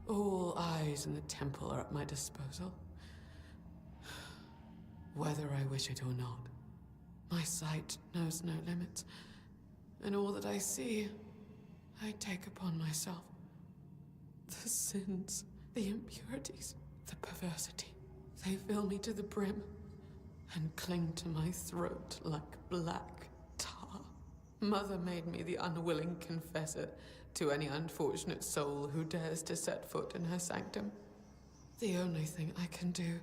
All eyes in the temple are at my disposal, whether I wish it or not. My sight knows no limits, and all that I see, I take upon myself. The sins, the impurities, the perversity, they fill me to the brim and cling to my throat like black tar. Mother made me the unwilling confessor to any unfortunate soul who dares to set foot in her sanctum. The only thing I can do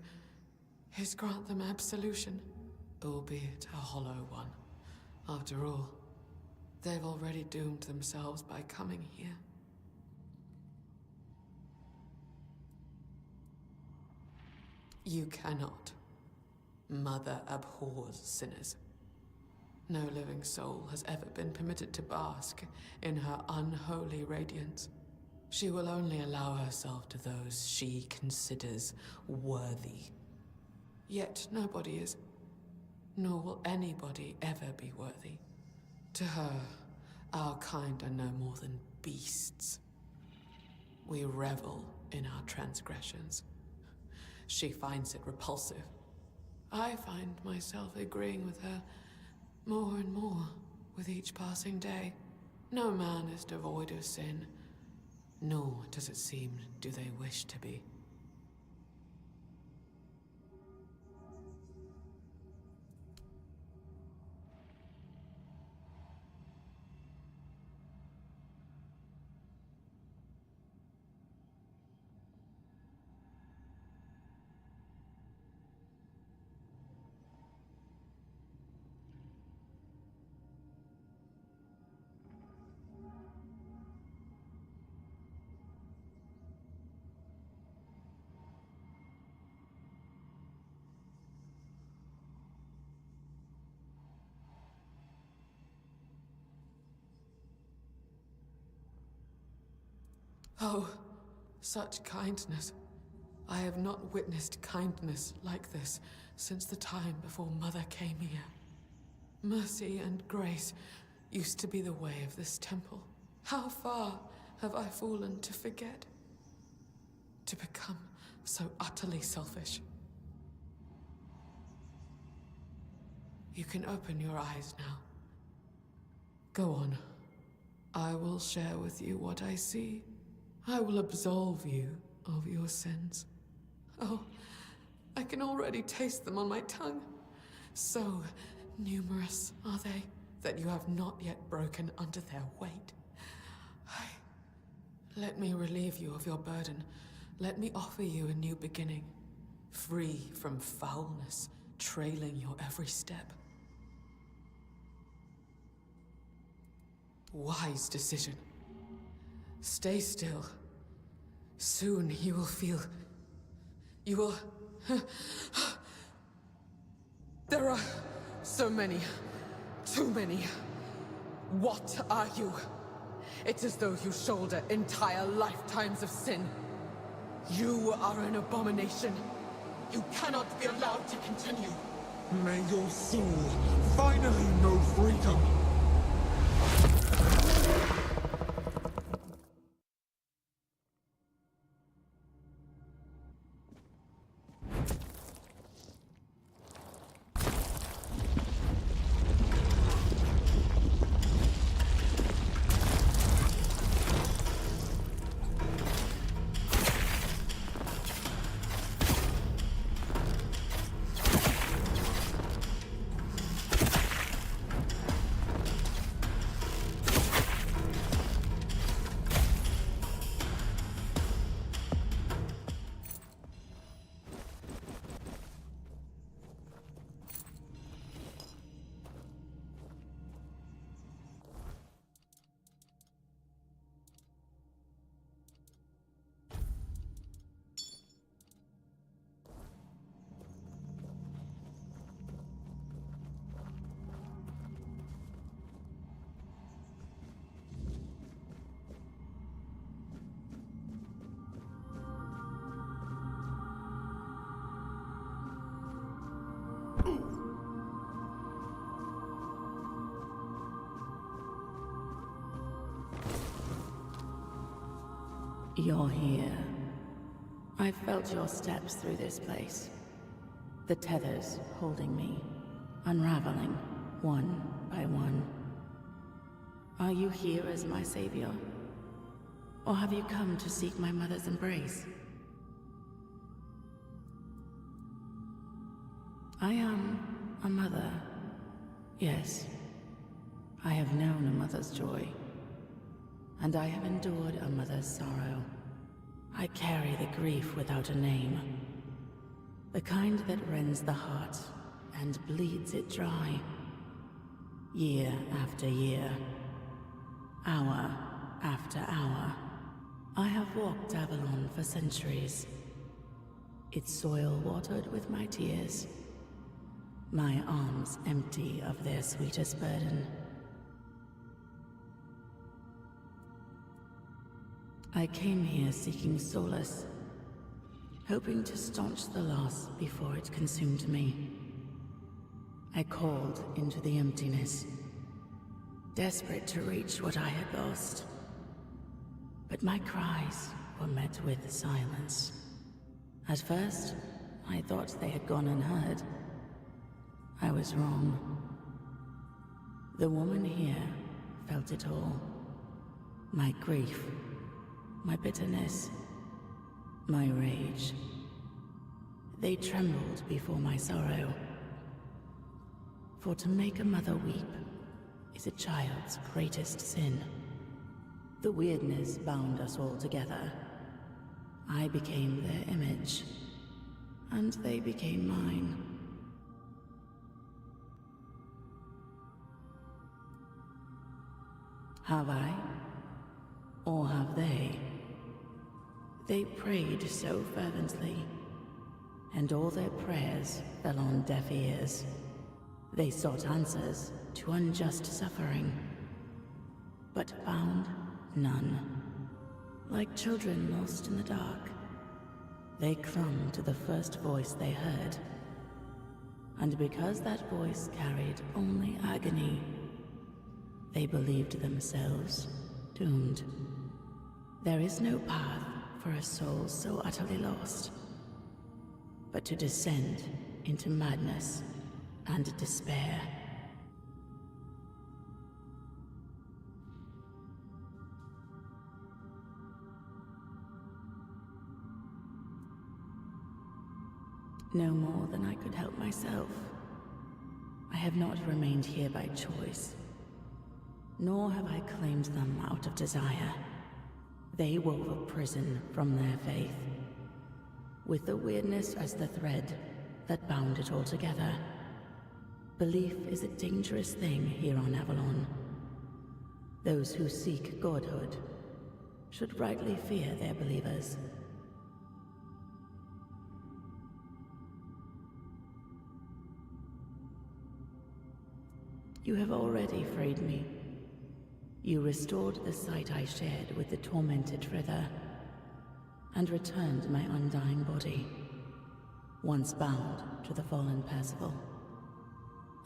is grant them absolution, albeit a hollow one. After all, they've already doomed themselves by coming here. You cannot. Mother abhors sinners. No living soul has ever been permitted to bask in her unholy radiance. She will only allow herself to those she considers worthy. Yet nobody is, nor will anybody ever be worthy. To her, our kind are no more than beasts. We revel in our transgressions. She finds it repulsive. I find myself agreeing with her more and more with each passing day. No man is devoid of sin, nor does it seem do they wish to be. Oh, such kindness. I have not witnessed kindness like this since the time before Mother came here. Mercy and grace used to be the way of this temple. How far have I fallen to forget? To become so utterly selfish? You can open your eyes now. Go on. I will share with you what I see. I will absolve you of your sins. Oh, I can already taste them on my tongue. So numerous are they that you have not yet broken under their weight. Let me relieve you of your burden. Let me offer you a new beginning, free from foulness trailing your every step. Wise decision. Stay still. Soon you will feel... You will... There are so many. Too many. What are you? It's as though you shoulder entire lifetimes of sin. You are an abomination. You cannot be allowed to continue. May your soul finally know freedom. You're here. I've felt your steps through this place. The tethers holding me, unraveling one by one. Are you here as my savior? Or have you come to seek my mother's embrace? I am a mother. Yes. I have known a mother's joy. And I have endured a mother's sorrow. I carry the grief without a name. The kind that rends the heart and bleeds it dry. Year after year. Hour after hour. I have walked Avalon for centuries. Its soil watered with my tears. My arms empty of their sweetest burden. I came here seeking solace, hoping to staunch the loss before it consumed me. I called into the emptiness, desperate to reach what I had lost. But my cries were met with silence. At first, I thought they had gone unheard. I was wrong. The woman here felt it all. My grief, my bitterness, my rage. They trembled before my sorrow. For to make a mother weep is a child's greatest sin. The weirdness bound us all together. I became their image, and they became mine. Have I? Or have they? They prayed so fervently, and all their prayers fell on deaf ears. They sought answers to unjust suffering, but found none. Like children lost in the dark, they clung to the first voice they heard. And because that voice carried only agony, they believed themselves doomed. There is no path for a soul so utterly lost, but to descend into madness and despair. No more than I could help myself. I have not remained here by choice, nor have I claimed them out of desire. They wove a prison from their faith, with the weirdness as the thread that bound it all together. Belief is a dangerous thing here on Avalon. Those who seek godhood should rightly fear their believers. You have already freed me, You restored the sight I shared with the tormented Frither, and returned my undying body, once bound to the fallen Percival.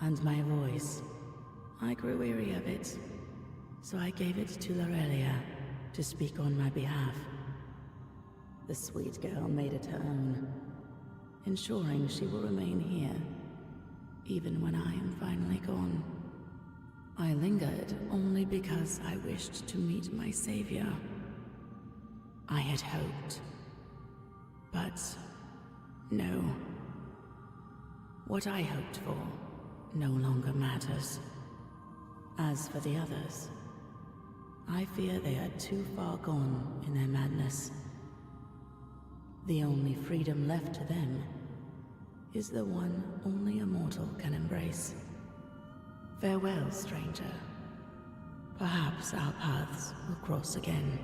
And my voice, I grew weary of it, so I gave it to Lorelia to speak on my behalf. The sweet girl made it her own, ensuring she will remain here, even when I am finally gone. I lingered only because I wished to meet my savior. I had hoped. But no. What I hoped for no longer matters. As for the others, I fear they are too far gone in their madness. The only freedom left to them is the one only a mortal can embrace. Farewell, stranger. Perhaps our paths will cross again.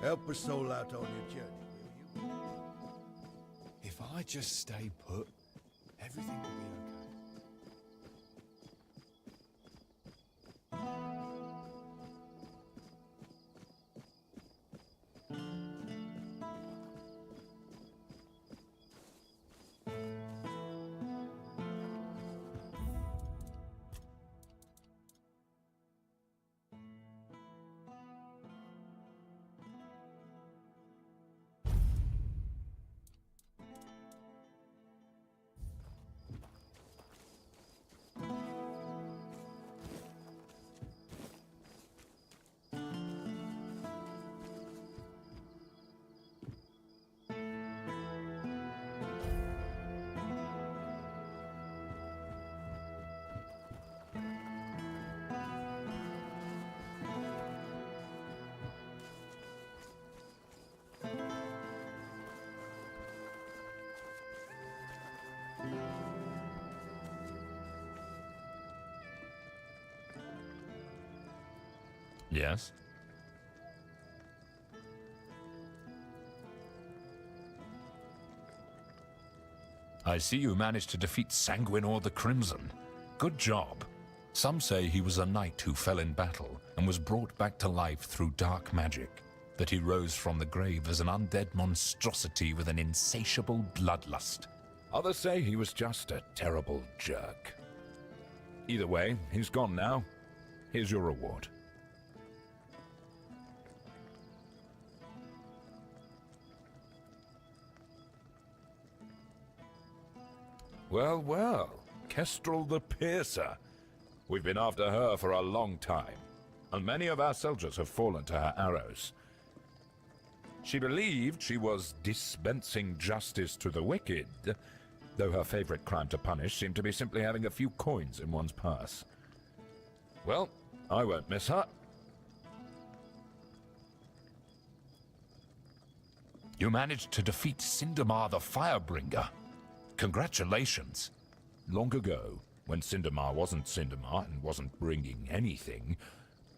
Help a soul out on your journey, will you? If I just stay put, everything will be okay. Yes? I see you managed to defeat Sanguinor the Crimson. Good job. Some say he was a knight who fell in battle and was brought back to life through dark magic, that he rose from the grave as an undead monstrosity with an insatiable bloodlust. Others say he was just a terrible jerk. Either way, he's gone now. Here's your reward. Well, well, Kestrel the Piercer. We've been after her for a long time, and many of our soldiers have fallen to her arrows. She believed she was dispensing justice to the wicked, though her favorite crime to punish seemed to be simply having a few coins in one's purse. Well, I won't miss her. You managed to defeat Cindermar the Firebringer. Congratulations. Long ago, when Cindermar wasn't Cindermar and wasn't bringing anything,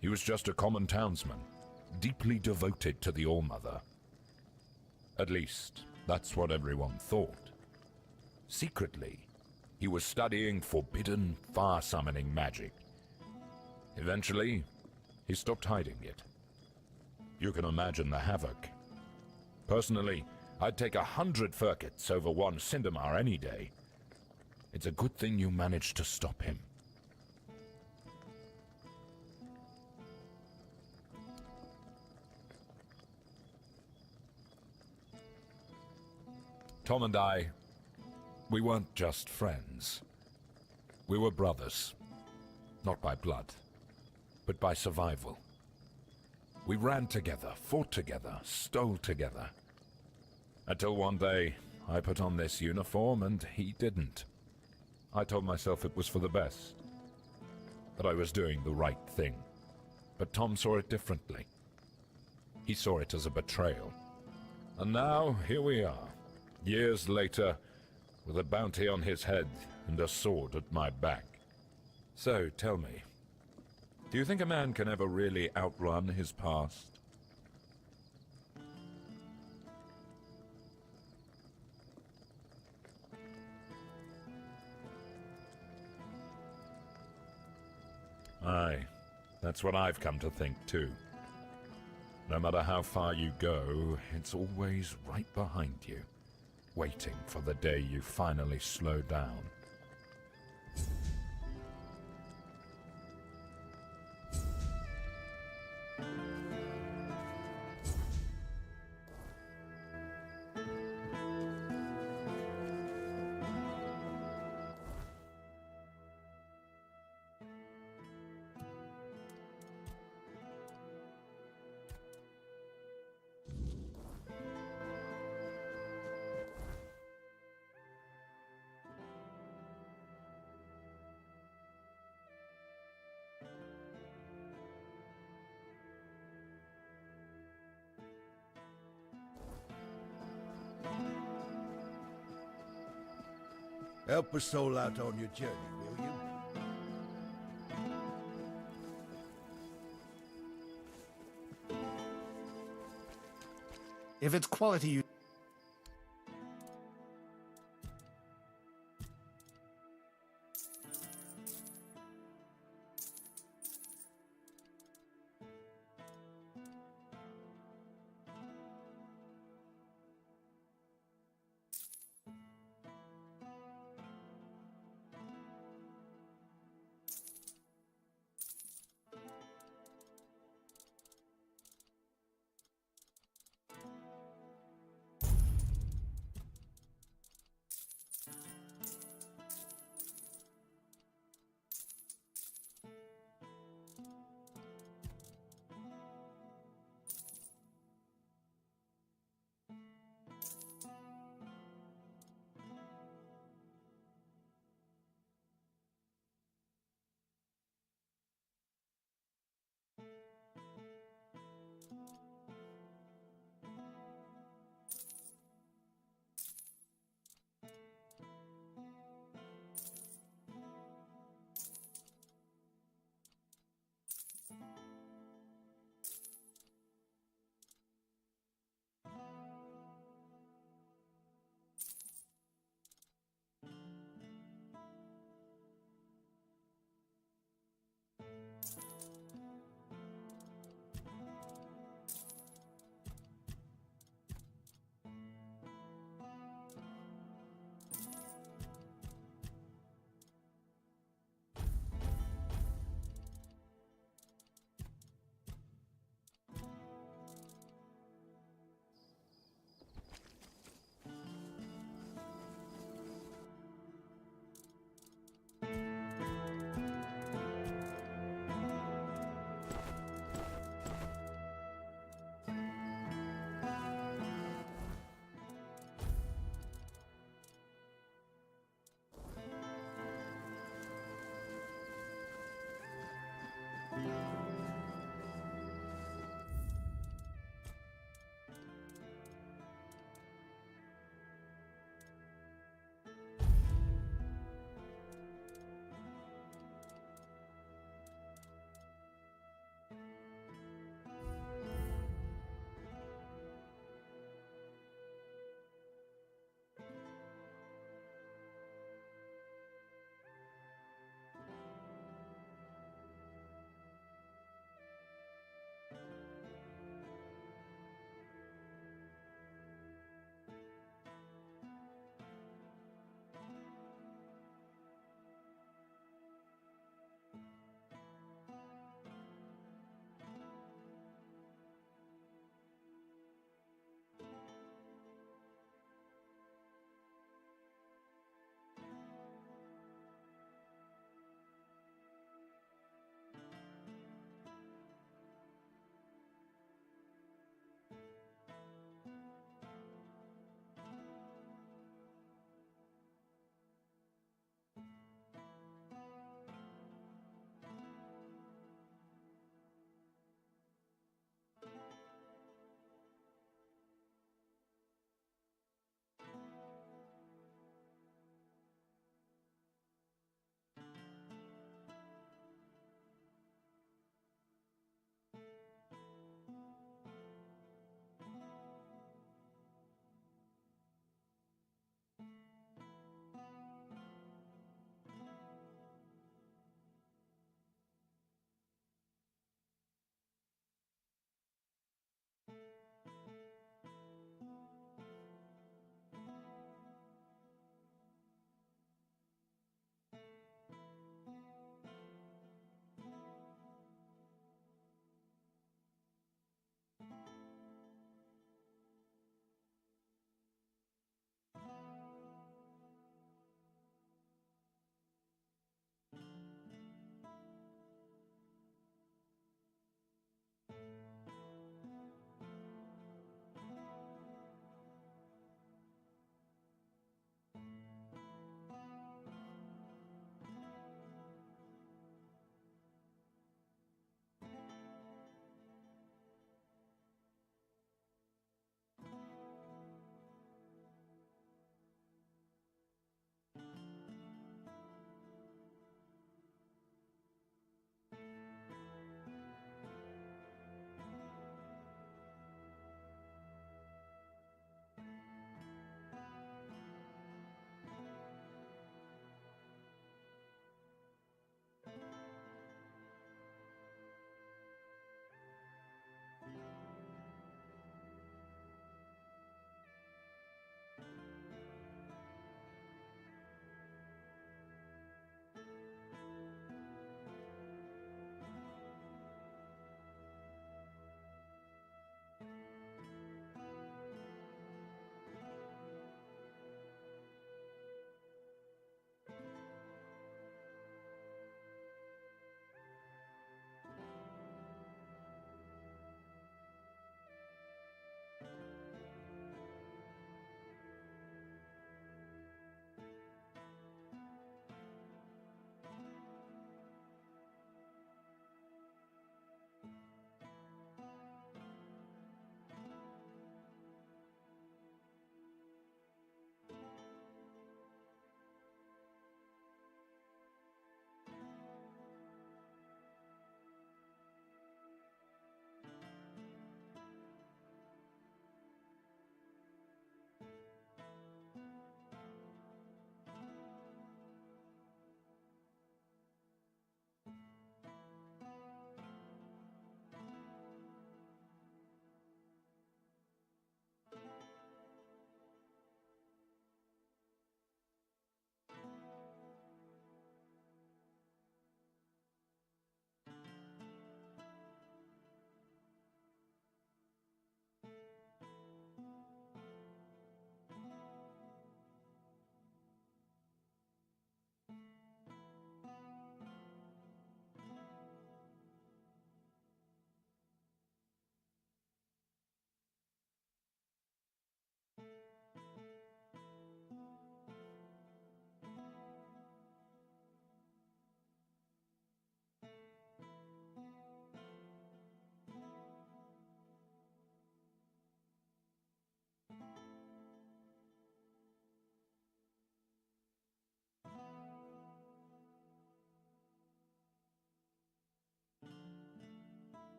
he was just a common townsman, deeply devoted to the All-Mother. At least, that's what everyone thought. Secretly, he was studying forbidden fire-summoning magic. Eventually, he stopped hiding it. You can imagine the havoc. Personally, I'd take 100 Furkets over one Cindermar any day. It's a good thing you managed to stop him. Tom and I, we weren't just friends. We were brothers. Not by blood, but by survival. We ran together, fought together, stole together. Until one day, I put on this uniform and he didn't. I told myself it was for the best, that I was doing the right thing. But Tom saw it differently. He saw it as a betrayal. And now, here we are, years later, with a bounty on his head and a sword at my back. So, tell me, do you think a man can ever really outrun his past? Aye, that's what I've come to think too. No matter how far you go, it's always right behind you, waiting for the day you finally slow down. Help a soul out on your journey, will you? If it's quality you...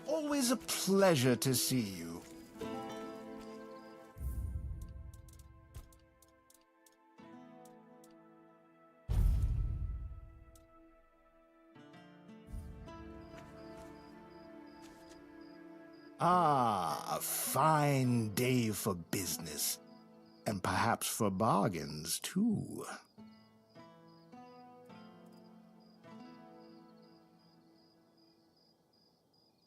Always a pleasure to see you. Ah, a fine day for business. And perhaps for bargains, too.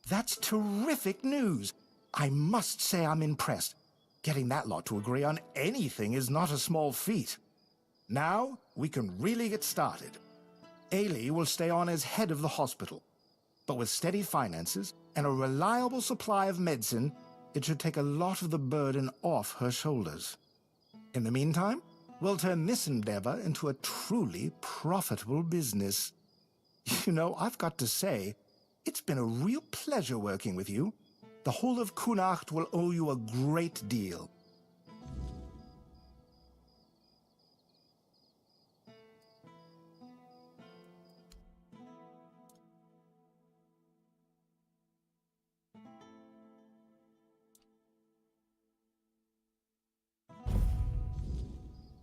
That's terrific news. I must say I'm impressed. Getting that lot to agree on anything is not a small feat. Now, we can really get started. Ailey will stay on as head of the hospital. But with steady finances and a reliable supply of medicine, it should take a lot of the burden off her shoulders. In the meantime, we'll turn this endeavor into a truly profitable business. You know, I've got to say, it's been a real pleasure working with you. The whole of Kunacht will owe you a great deal.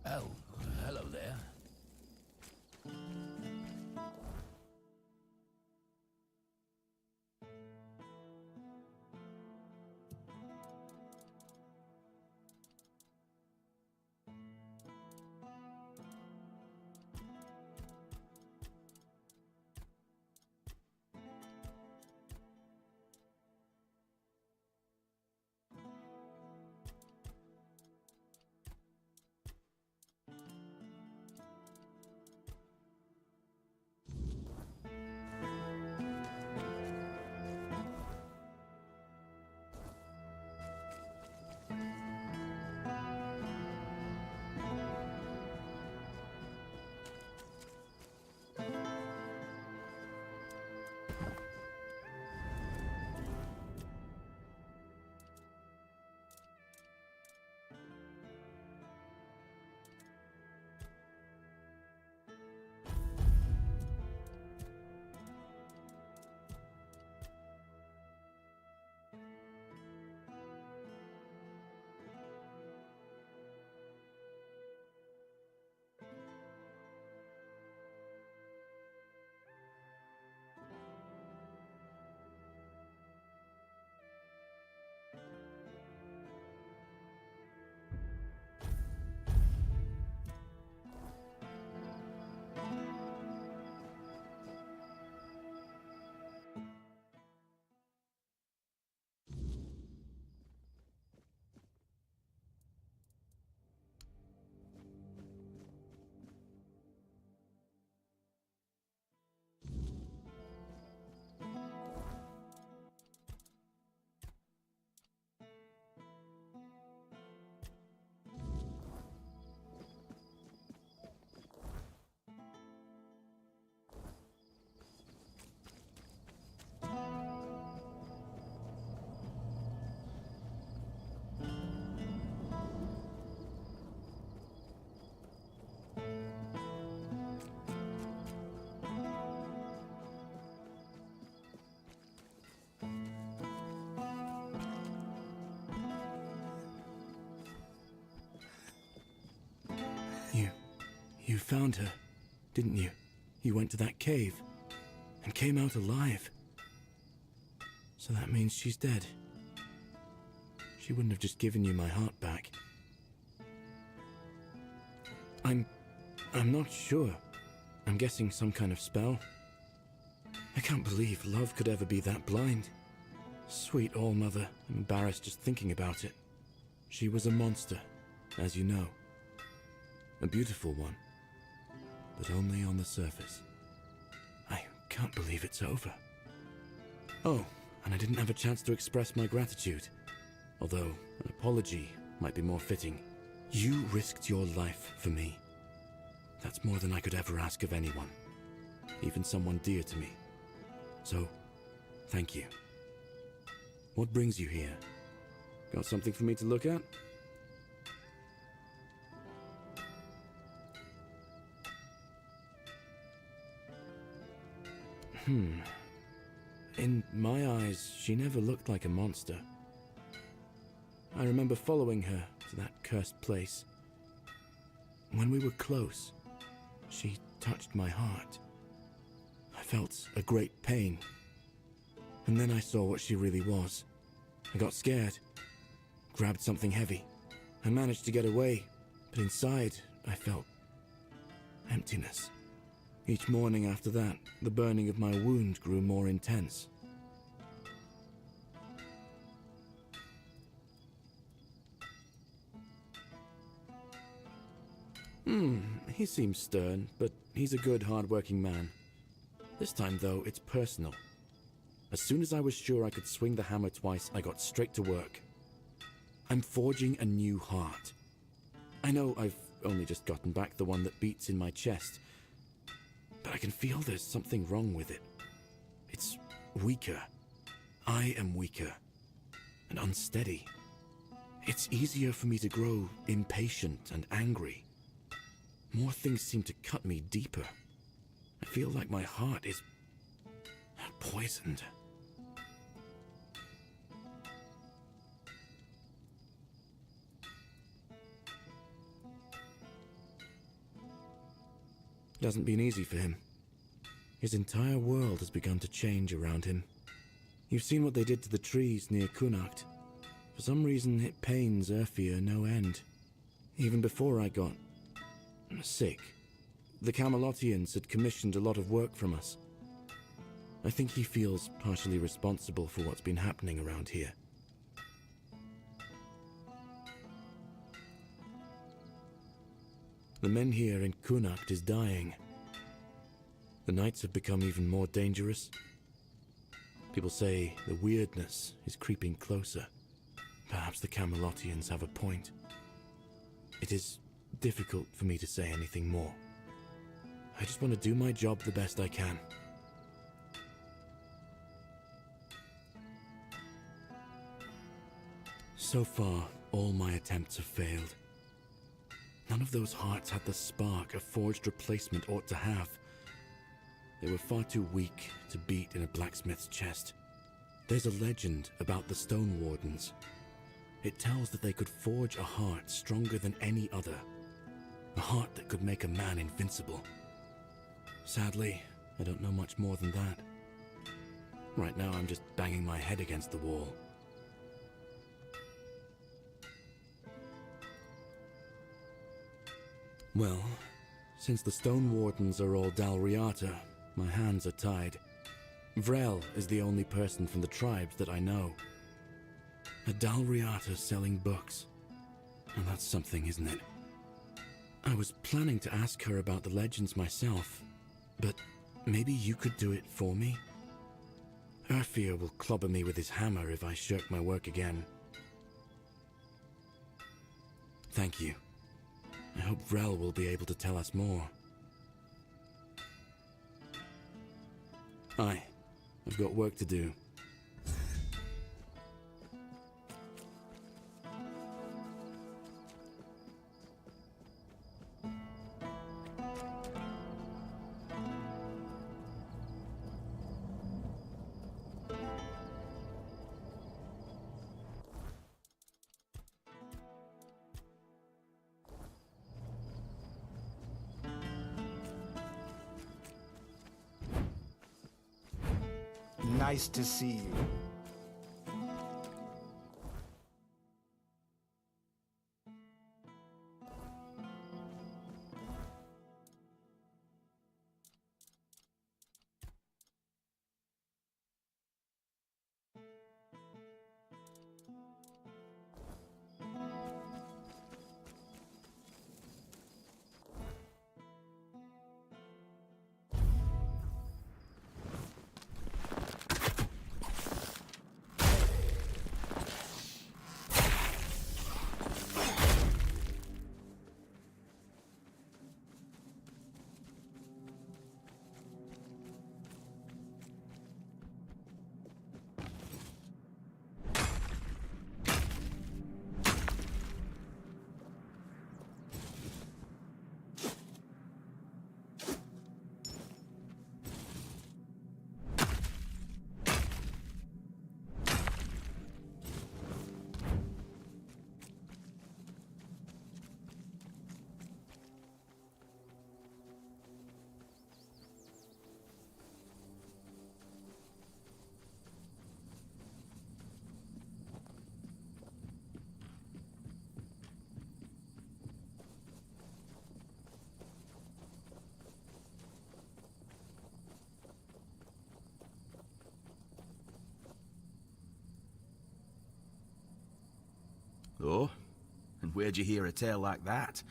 Oh, hello there. You found her, didn't you? You went to that cave and came out alive. So that means she's dead. She wouldn't have just given you my heart back. I'm not sure. I'm guessing some kind of spell. I can't believe love could ever be that blind. Sweet All-Mother, I'm embarrassed just thinking about it. She was a monster, as you know. A beautiful one, but only on the surface. I can't believe it's over. Oh, and I didn't have a chance to express my gratitude. Although, an apology might be more fitting. You risked your life for me. That's more than I could ever ask of anyone, even someone dear to me. So, thank you. What brings you here? Got something for me to look at? In my eyes, she never looked like a monster. I remember following her to that cursed place. When we were close, she touched my heart. I felt a great pain. And then I saw what she really was. I got scared, grabbed something heavy. I managed to get away, but inside I felt emptiness. Each morning after that, the burning of my wound grew more intense. He seems stern, but he's a good, hard-working man. This time, though, it's personal. As soon as I was sure I could swing the hammer twice, I got straight to work. I'm forging a new heart. I know I've only just gotten back the one that beats in my chest, but I can feel there's something wrong with it. It's weaker. I am weaker and unsteady. It's easier for me to grow impatient and angry. More things seem to cut me deeper. I feel like my heart is poisoned. It hasn't been easy for him. His entire world has begun to change around him. You've seen what they did to the trees near Kunacht. For some reason, it pains Urfia no end. Even before I got sick, the Camelotians had commissioned a lot of work from us. I think he feels partially responsible for what's been happening around here. The men here in Kunacht is dying. The nights have become even more dangerous. People say the weirdness is creeping closer. Perhaps the Camelotians have a point. It is difficult for me to say anything more. I just want to do my job the best I can. So far, all my attempts have failed. None of those hearts had the spark a forged replacement ought to have. They were far too weak to beat in a blacksmith's chest. There's a legend about the Stone Wardens. It tells that they could forge a heart stronger than any other. A heart that could make a man invincible. Sadly, I don't know much more than that. Right now, I'm just banging my head against the wall. Well, since the Stone Wardens are all Dalriata, my hands are tied. Vrel is the only person from the tribes that I know. A Dalriata selling books. And that's something, isn't it? I was planning to ask her about the legends myself, but maybe you could do it for me? Urfia will clobber me with his hammer if I shirk my work again. Thank you. I hope Vrel will be able to tell us more. Aye, I've got work to do. Nice to see you. where'd you hear a tale like that?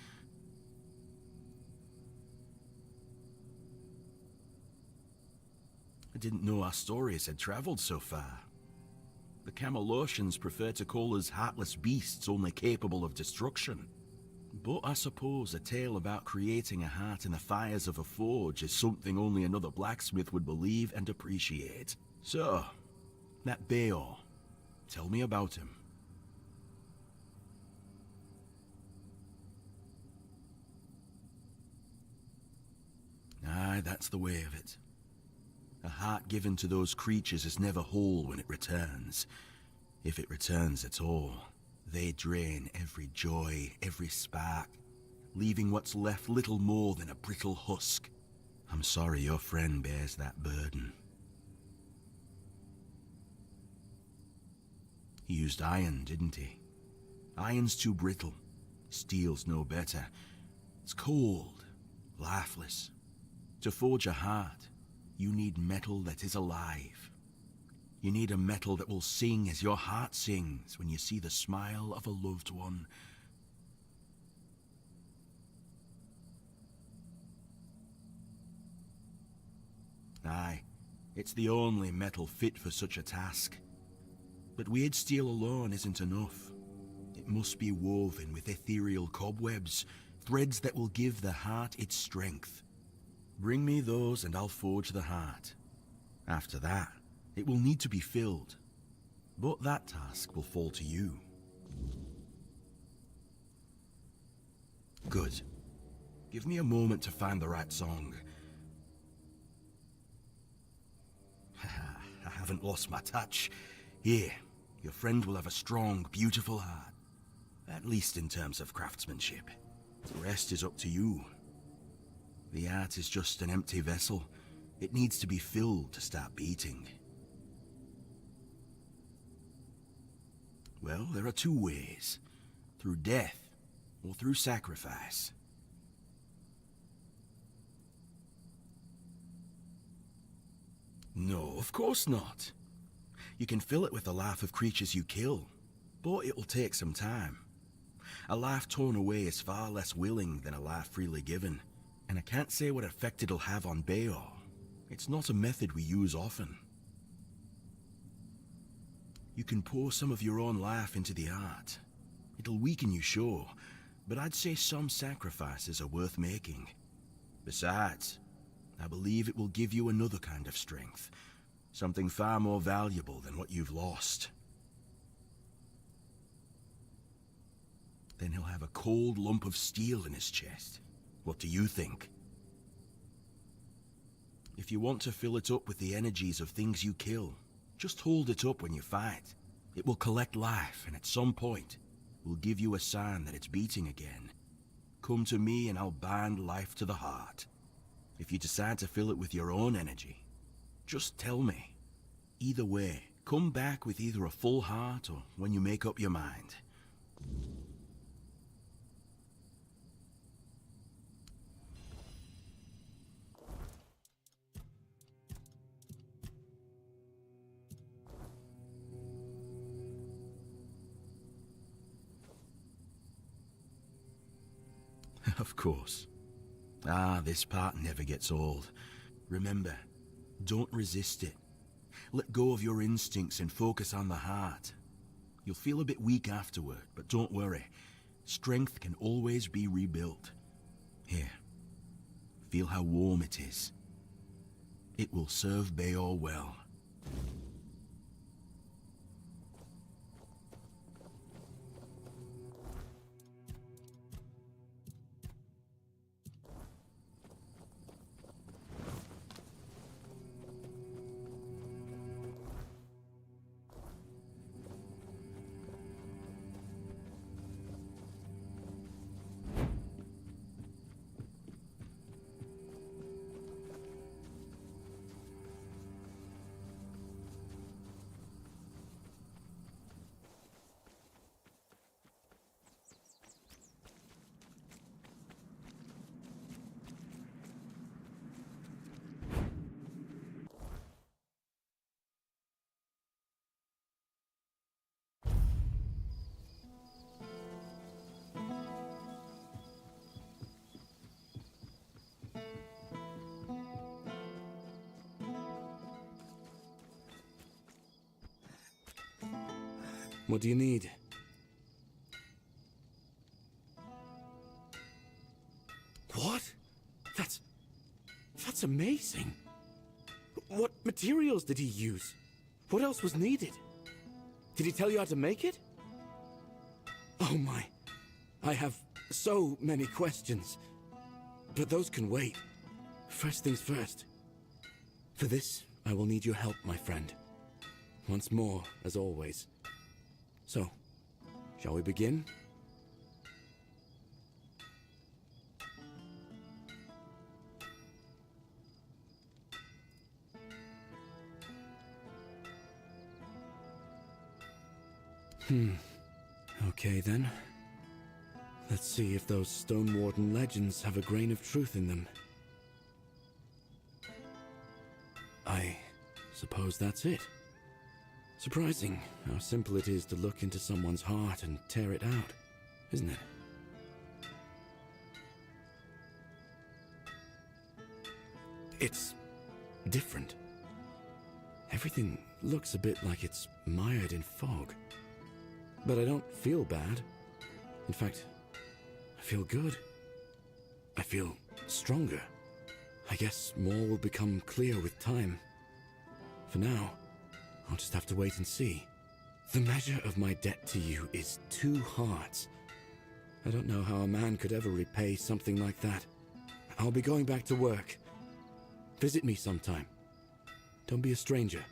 I didn't know our stories had traveled so far. The Camelosians prefer to call us heartless beasts only capable of destruction. But I suppose a tale about creating a heart in the fires of a forge is something only another blacksmith would believe and appreciate. So, that Beor, tell me about him. Aye, that's the way of it. A heart given to those creatures is never whole when it returns. If it returns at all, they drain every joy, every spark, leaving what's left little more than a brittle husk. I'm sorry your friend bears that burden. He used iron, didn't he? Iron's too brittle. Steel's no better. It's cold, lifeless. To forge a heart, you need metal that is alive. You need a metal that will sing as your heart sings when you see the smile of a loved one. Aye, it's the only metal fit for such a task. But weird steel alone isn't enough. It must be woven with ethereal cobwebs, threads that will give the heart its strength. Bring me those and I'll forge the heart. After that, it will need to be filled. But that task will fall to you. Good. Give me a moment to find the right song. I haven't lost my touch. Here, your friend will have a strong, beautiful heart. At least in terms of craftsmanship. The rest is up to you. The heart is just an empty vessel. It needs to be filled to start beating. Well, there are two ways. Through death, or through sacrifice. No, of course not. You can fill it with the life of creatures you kill, but it will take some time. A life torn away is far less willing than a life freely given, and I can't say what effect it'll have on Beor. It's not a method we use often. You can pour some of your own life into the art. It'll weaken you, sure, but I'd say some sacrifices are worth making. Besides, I believe it will give you another kind of strength, something far more valuable than what you've lost. Then he'll have a cold lump of steel in his chest. What do you think? If you want to fill it up with the energies of things you kill, just hold it up when you fight. It will collect life, and at some point, will give you a sign that it's beating again. Come to me and I'll bind life to the heart. If you decide to fill it with your own energy, just tell me. Either way, come back with either a full heart or when you make up your mind. Of course. This part never gets old. Remember, don't resist it. Let go of your instincts and focus on the heart. You'll feel a bit weak afterward, but don't worry. Strength can always be rebuilt. Here, feel how warm it is. It will serve Beor well. What do you need? What? That's amazing. What materials did he use? What else was needed? Did he tell you how to make it? Oh my. I have so many questions. But those can wait. First things first. For this, I will need your help, my friend. Once more, as always. So, shall we begin? Okay then. Let's see if those Stone Warden legends have a grain of truth in them. I suppose that's it. Surprising how simple it is to look into someone's heart and tear it out, isn't it? It's different. Everything looks a bit like it's mired in fog. But I don't feel bad. In fact, I feel good. I feel stronger. I guess more will become clear with time. For now, I'll just have to wait and see. The measure of my debt to you is 2 hearts. I don't know how a man could ever repay something like that. I'll be going back to work. Visit me sometime. Don't be a stranger.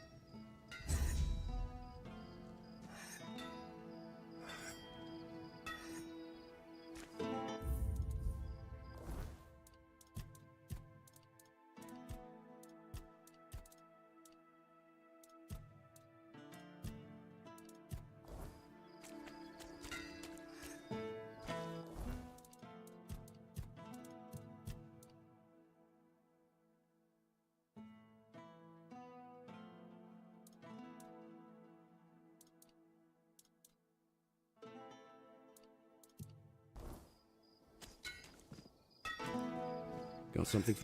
Got something?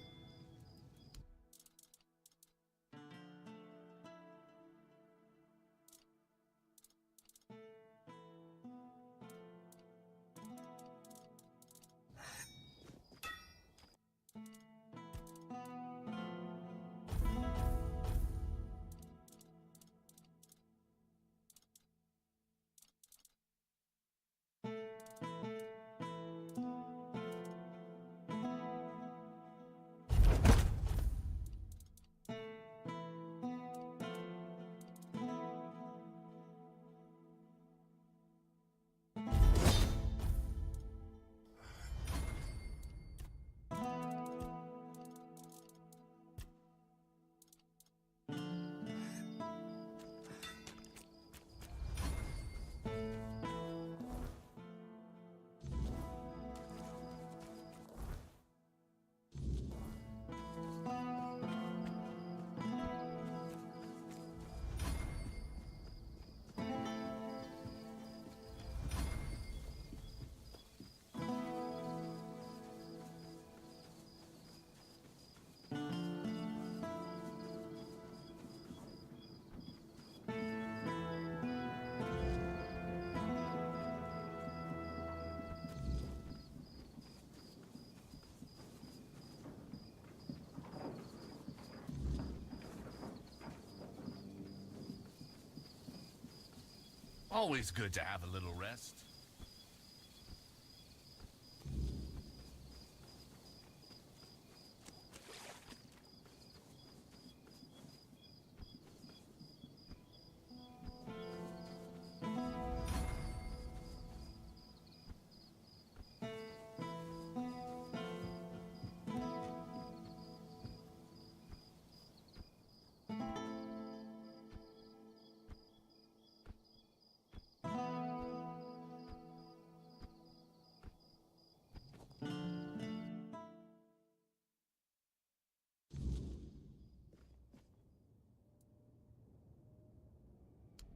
Always good to have a little rest.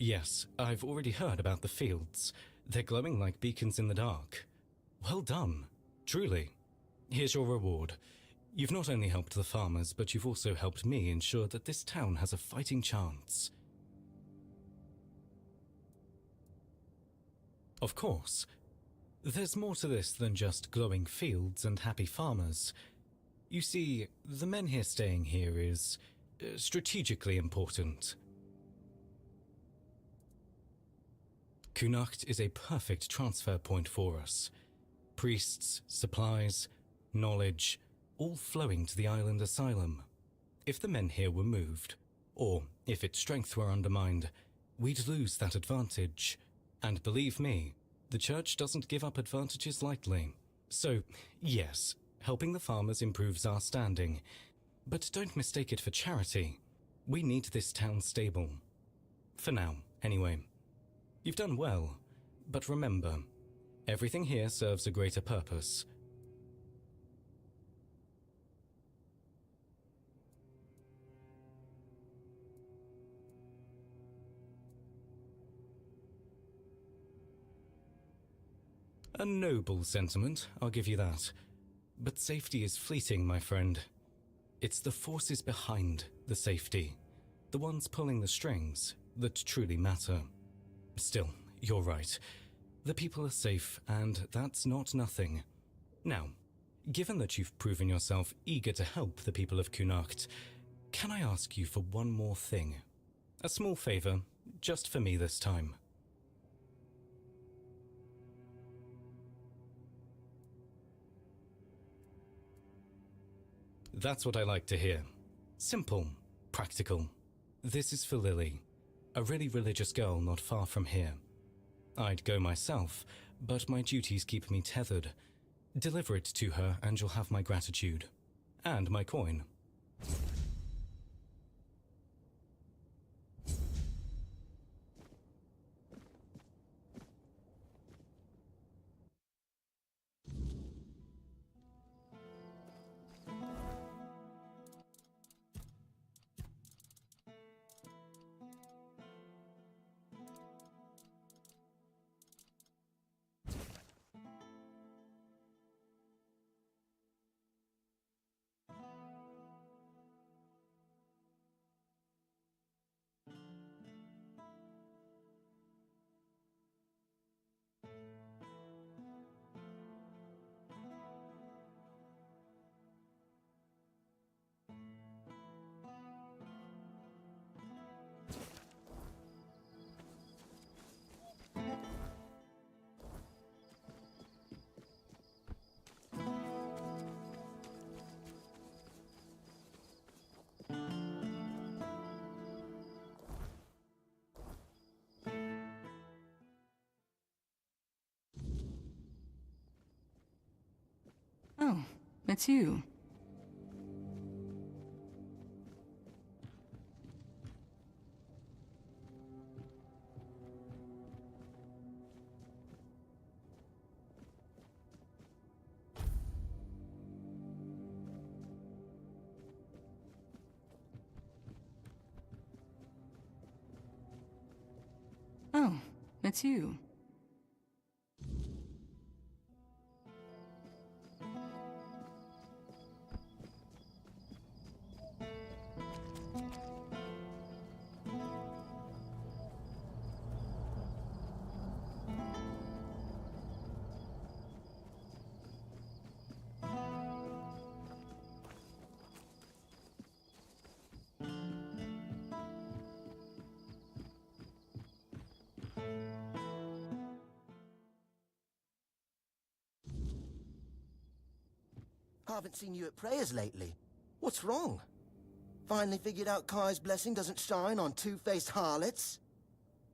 Yes, I've already heard about the fields. They're glowing like beacons in the dark. Well done, truly. Here's your reward. You've not only helped the farmers, but you've also helped me ensure that this town has a fighting chance. Of course. There's more to this than just glowing fields and happy farmers. You see, the men here staying here is strategically important. Kunacht is a perfect transfer point for us. Priests, supplies, knowledge, all flowing to the island asylum. If the men here were moved, or if its strength were undermined, we'd lose that advantage. And believe me, the church doesn't give up advantages lightly. So, yes, helping the farmers improves our standing. But don't mistake it for charity. We need this town stable. For now, anyway. You've done well, but remember, everything here serves a greater purpose. A noble sentiment, I'll give you that. But safety is fleeting, my friend. It's the forces behind the safety, the ones pulling the strings, that truly matter. Still, you're right. The people are safe, and that's not nothing. Now, given that you've proven yourself eager to help the people of Kunacht, can I ask you for one more thing? A small favor, just for me this time. That's what I like to hear. Simple, practical. This is for Lily, a really religious girl not far from here. I'd go myself, but my duties keep me tethered. Deliver it to her and you'll have my gratitude. And my coin. Oh, it's you. Oh, it's you. Haven't seen you at prayers lately. What's wrong? Finally figured out Kai's blessing doesn't shine on two-faced harlots?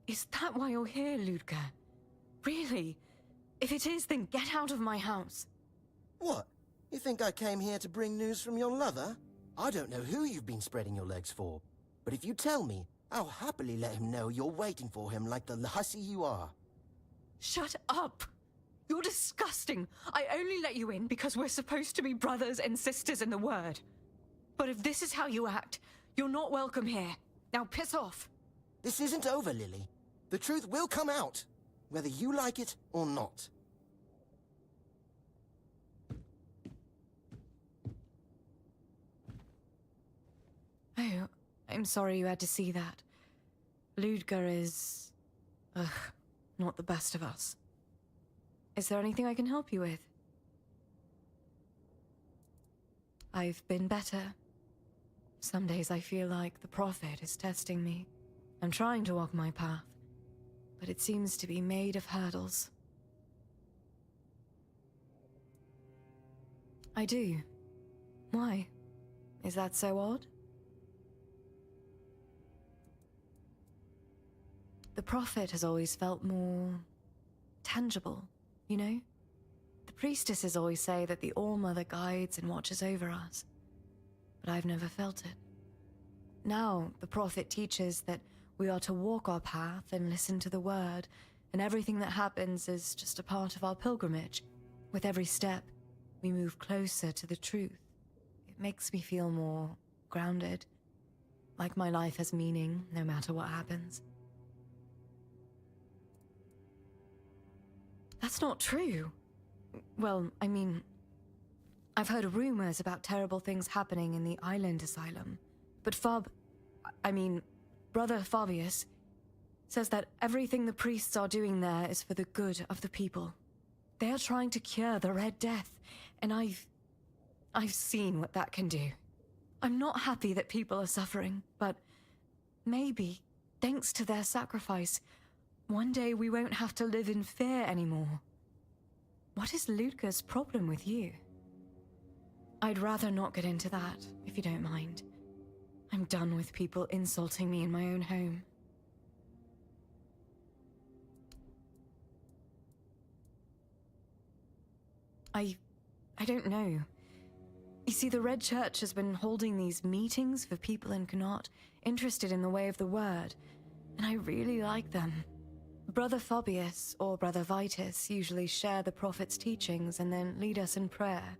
Is that why you're here, Ludger? Really? If it is, then get out of my house. What? You think I came here to bring news from your lover? I don't know who you've been spreading your legs for, but if you tell me, I'll happily let him know you're waiting for him like the hussy you are. Shut up! You're disgusting. I only let you in because we're supposed to be brothers and sisters in the word. But if this is how you act, you're not welcome here. Now piss off. This isn't over, Lily. The truth will come out, whether you like it or not. Oh, I'm sorry you had to see that. Ludger is... not the best of us. Is there anything I can help you with? I've been better. Some days I feel like the Prophet is testing me. I'm trying to walk my path, but it seems to be made of hurdles. I do. Why? Is that so odd? The Prophet has always felt more tangible, you know? The priestesses always say that the All-Mother guides and watches over us, but I've never felt it. Now, the Prophet teaches that we are to walk our path and listen to the word, and everything that happens is just a part of our pilgrimage. With every step, we move closer to the truth. It makes me feel more grounded, like my life has meaning no matter what happens. That's not true. Well, I mean, I've heard rumors about terrible things happening in the island asylum, but Brother Fabius says that everything the priests are doing there is for the good of the people. They are trying to cure the Red Death, and I've seen what that can do. I'm not happy that people are suffering, but maybe, thanks to their sacrifice, one day we won't have to live in fear anymore. What is Ludger's problem with you? I'd rather not get into that, if you don't mind. I'm done with people insulting me in my own home. I don't know. You see, the Red Church has been holding these meetings for people in Connaught interested in the way of the word, and I really like them. Brother Fabius or Brother Vitus usually share the Prophet's teachings and then lead us in prayer.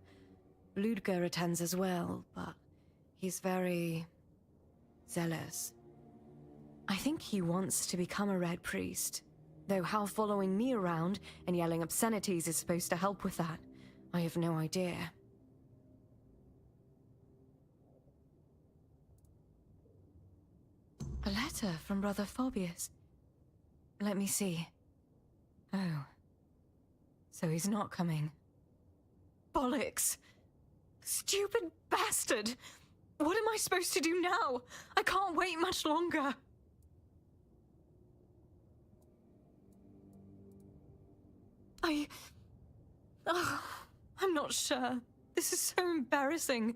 Ludger attends as well, but he's very zealous. I think he wants to become a Red Priest, though how following me around and yelling obscenities is supposed to help with that, I have no idea. A letter from Brother Fabius. Let me see. Oh. So he's not coming. Bollocks! Stupid bastard! What am I supposed to do now? I can't wait much longer. I'm not sure. This is so embarrassing.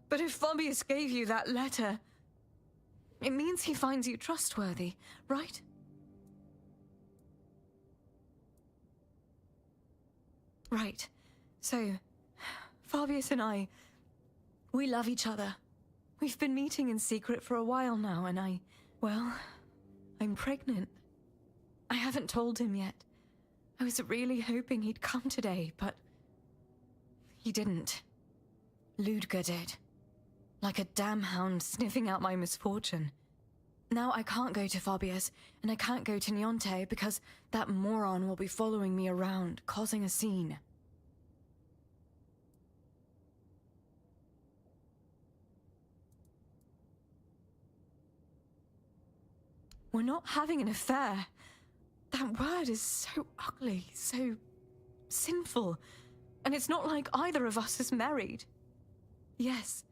But if Fabius gave you that letter, it means he finds you trustworthy, right? Right. So, Fabius and I, we love each other. We've been meeting in secret for a while now, and I'm pregnant. I haven't told him yet. I was really hoping he'd come today, but he didn't. Ludger did. Like a damn hound sniffing out my misfortune. Now I can't go to Fabius, and I can't go to Niente because that moron will be following me around, causing a scene. We're not having an affair. That word is so ugly, so sinful, and it's not like either of us is married. Yes,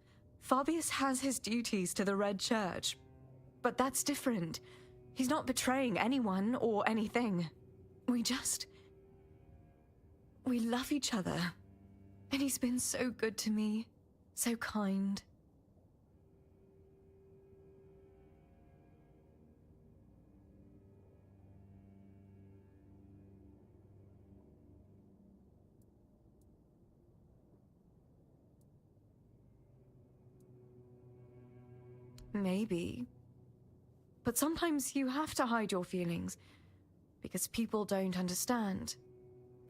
Fabius has his duties to the Red Church, but that's different. He's not betraying anyone or anything. We love each other. And he's been so good to me, so kind. Maybe. But sometimes you have to hide your feelings, because people don't understand.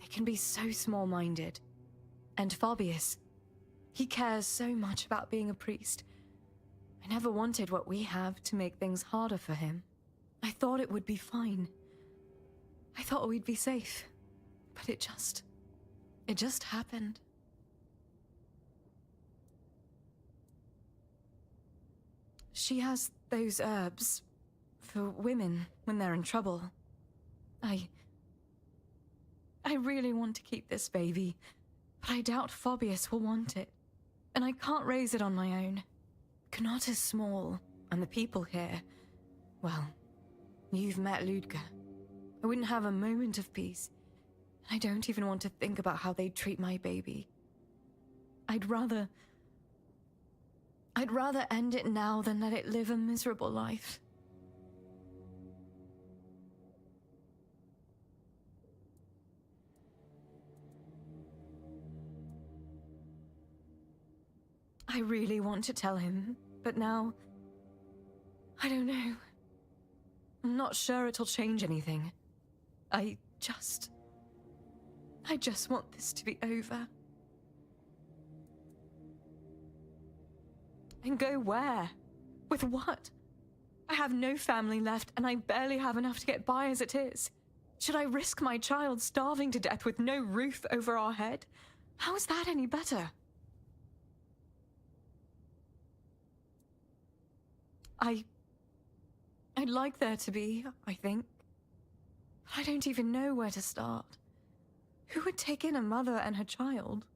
They can be so small-minded. And Fabius, he cares so much about being a priest. I never wanted what we have to make things harder for him. I thought it would be fine. I thought we'd be safe. But it just happened. She has those herbs for women when they're in trouble. I I really want to keep this baby, but I doubt Phobius will want it. And I can't raise it on my own. Knot is small, and the people here... Well, you've met Ludger. I wouldn't have a moment of peace. I don't even want to think about how they'd treat my baby. I'd rather end it now than let it live a miserable life. I really want to tell him, but now... I don't know. I'm not sure it'll change anything. I just want this to be over. And go where? With what? I have no family left, and I barely have enough to get by as it is. Should I risk my child starving to death with no roof over our head? How is that any better? I'd like there to be, I think. But I don't even know where to start. Who would take in a mother and her child?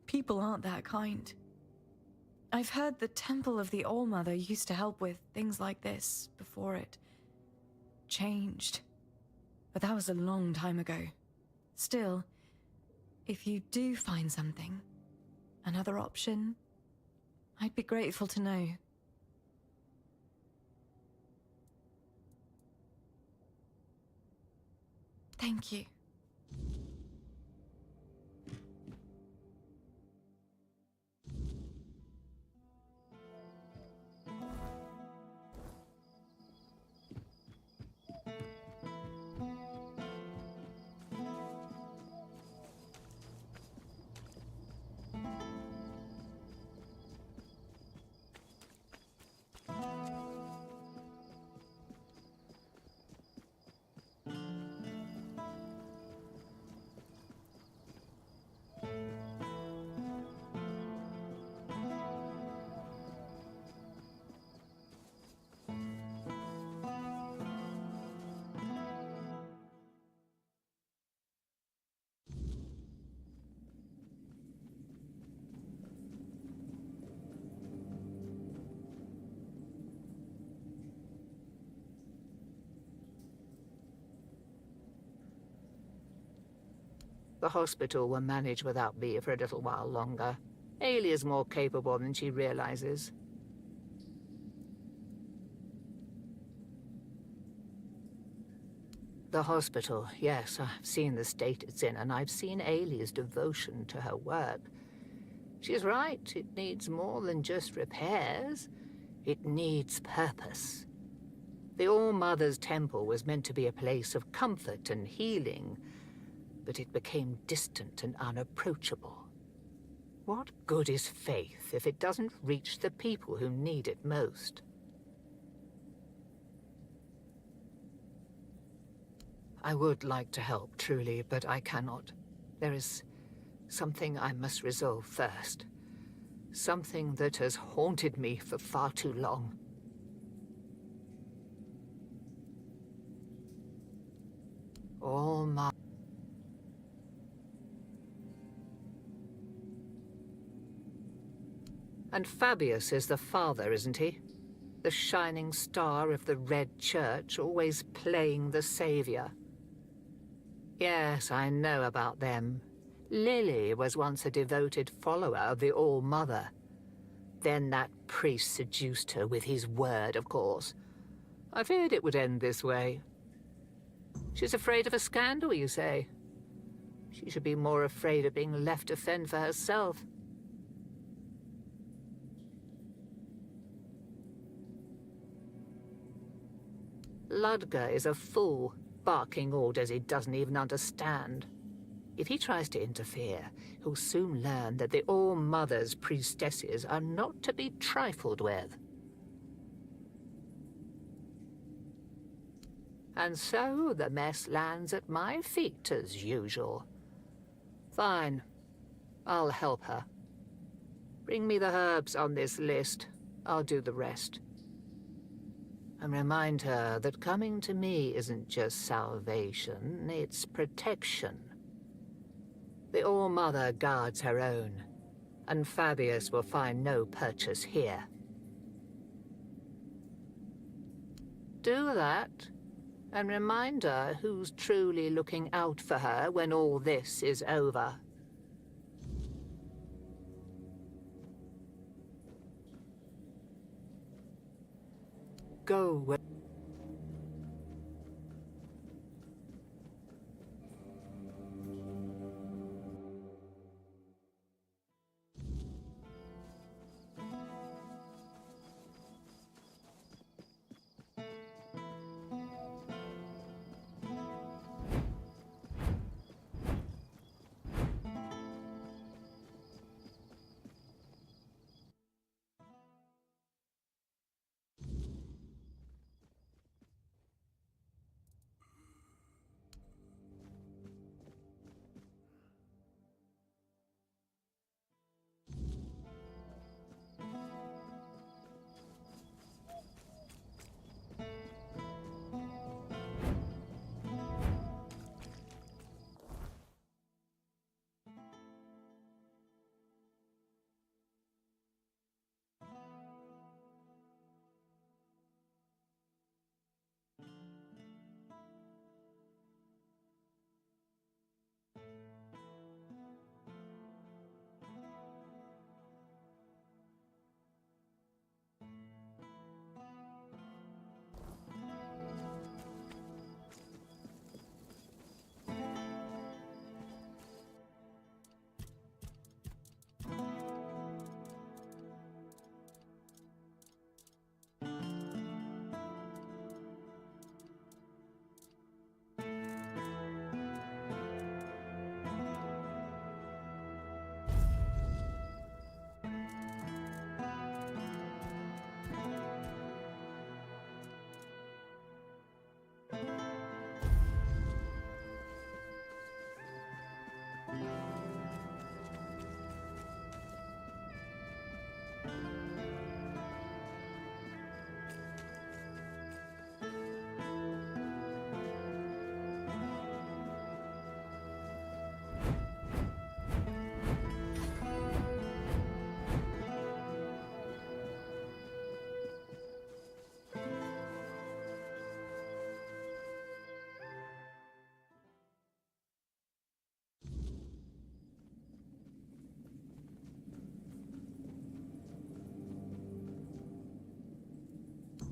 People aren't that kind. I've heard the Temple of the All-Mother used to help with things like this before it changed. But that was a long time ago. Still, if you do find something, another option, I'd be grateful to know. Thank you. The hospital will manage without me for a little while longer. Ailey is more capable than she realizes. The hospital, yes, I've seen the state it's in, and I've seen Ailey's devotion to her work. She's right, it needs more than just repairs. It needs purpose. The All-Mother's Temple was meant to be a place of comfort and healing, but it became distant and unapproachable. What good is faith if it doesn't reach the people who need it most? I would like to help, truly, but I cannot. There is something I must resolve first. Something that has haunted me for far too long. All my... And Fabius is the father, isn't he? The shining star of the Red Church, always playing the savior. Yes, I know about them. Lily was once a devoted follower of the All-Mother. Then that priest seduced her with his word, of course. I feared it would end this way. She's afraid of a scandal, you say? She should be more afraid of being left to fend for herself. Ludger is a fool, barking orders he doesn't even understand. If he tries to interfere, he'll soon learn that the All-Mother's priestesses are not to be trifled with. And so the mess lands at my feet as usual. Fine. I'll help her. Bring me the herbs on this list. I'll do the rest. And remind her that coming to me isn't just salvation, it's protection. The All-Mother guards her own, and Fabius will find no purchase here. Do that, and remind her who's truly looking out for her when all this is over. Go where...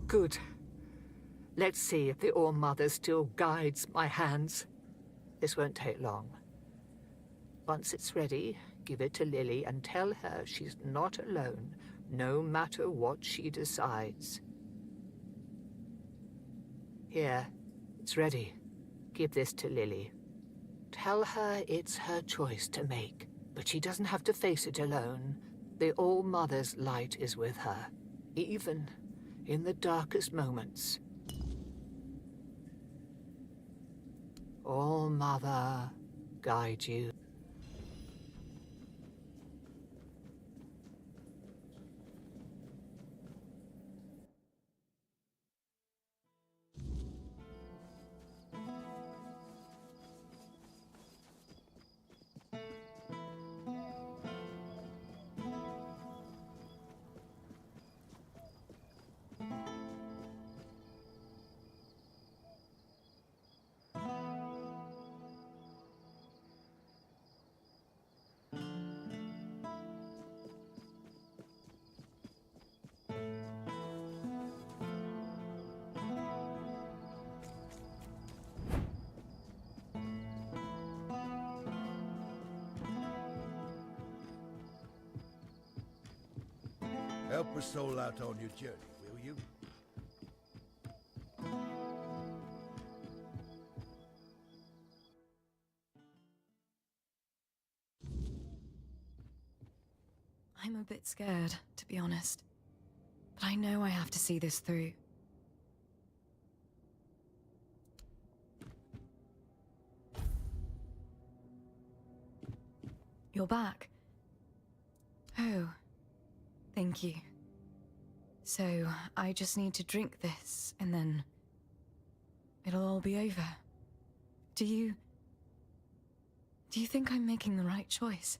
Good. Let's see if the All-Mother still guides my hands. This won't take long. Once it's ready, give it to Lily and tell her she's not alone, no matter what she decides. Here, it's ready. Give this to Lily. Tell her it's her choice to make, but she doesn't have to face it alone. The All-Mother's light is with her, even in the darkest moments. All-Mother, guide you. Help a soul out on your journey, will you? I'm a bit scared, to be honest. But I know I have to see this through. You're back. Oh, thank you. So, I just need to drink this, and then it'll all be over. Do Do you think I'm making the right choice?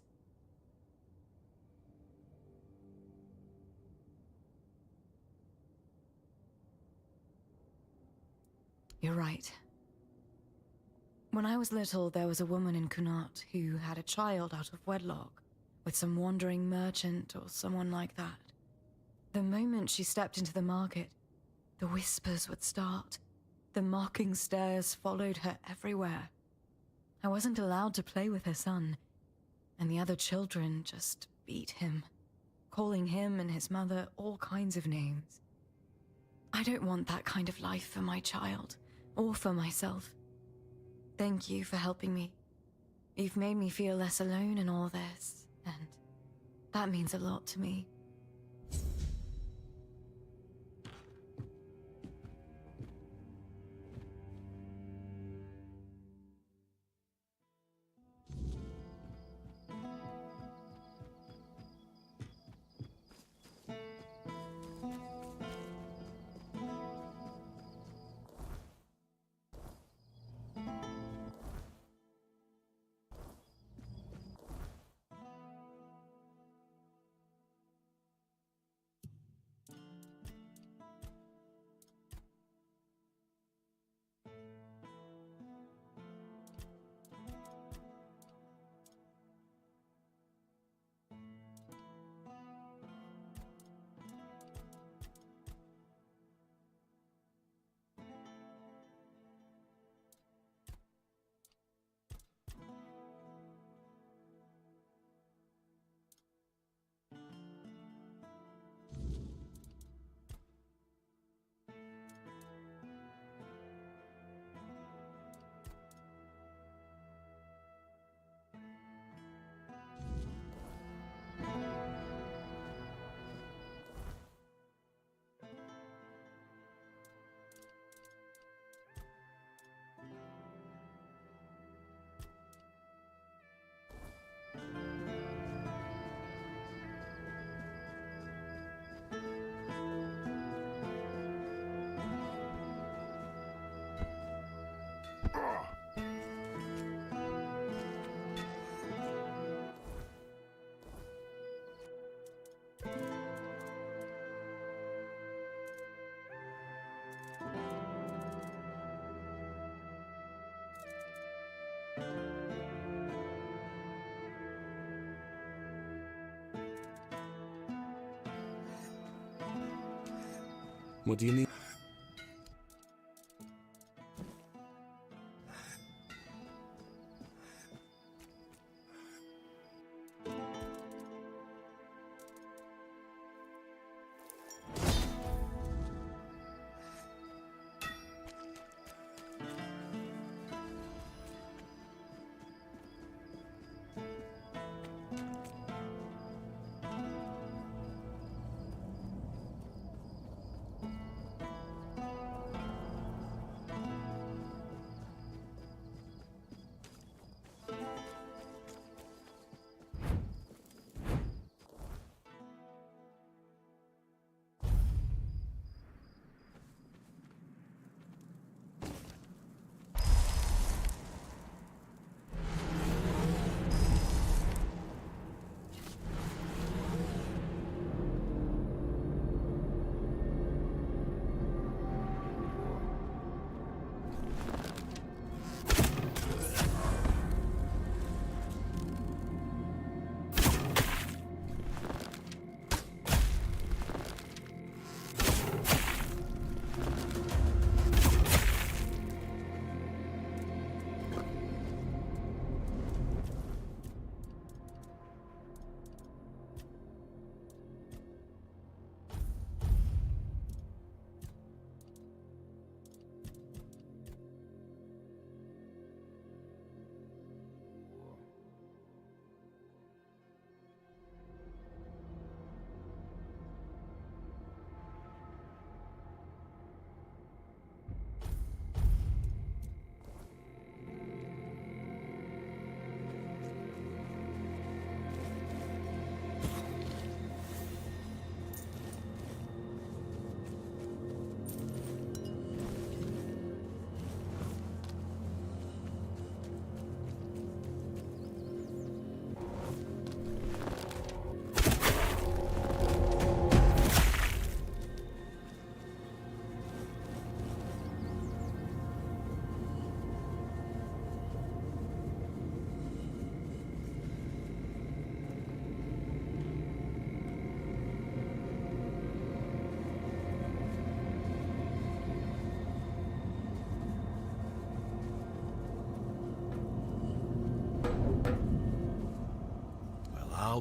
You're right. When I was little, there was a woman in Kunat who had a child out of wedlock with some wandering merchant or someone like that. The moment she stepped into the market, the whispers would start. The mocking stares followed her everywhere. I wasn't allowed to play with her son, and the other children just beat him, calling him and his mother all kinds of names. I don't want that kind of life for my child, or for myself. Thank you for helping me. You've made me feel less alone in all this, and that means a lot to me. What do you need?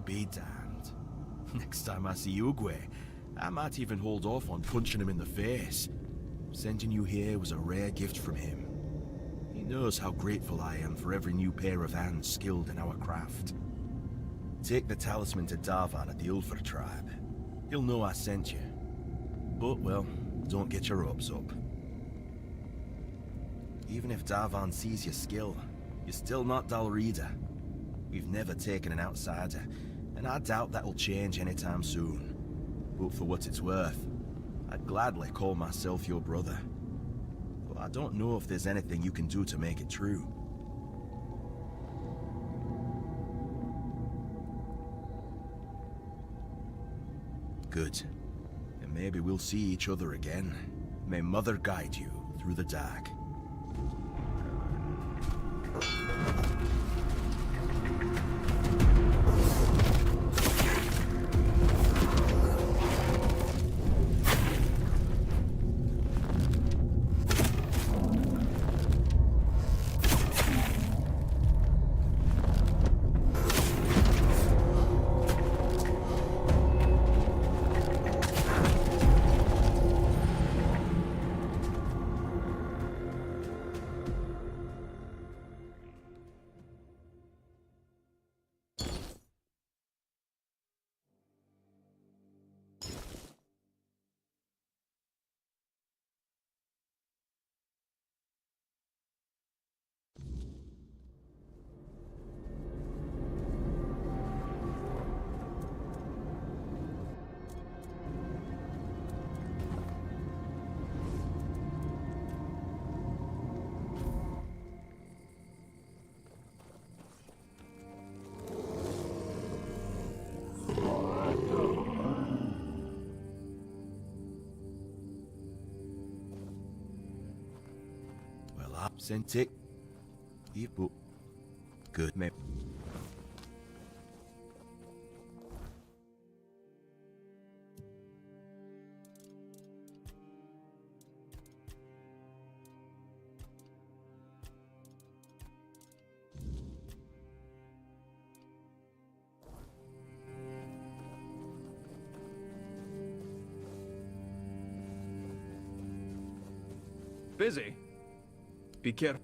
be damned. Next time I see Ugwe, I might even hold off on punching him in the face. Sending you here was a rare gift from him. He knows how grateful I am for every new pair of hands skilled in our craft. Take the talisman to Darvan at the Ulfer tribe. He'll know I sent you. But, well, don't get your hopes up. Even if Darvan sees your skill, you're still not Dalrida. We've never taken an outsider, and I doubt that'll change anytime soon. But for what it's worth, I'd gladly call myself your brother. But I don't know if there's anything you can do to make it true. Good. And maybe we'll see each other again. May Mother guide you through the dark. Sent it. Good, mate. Busy? Be careful.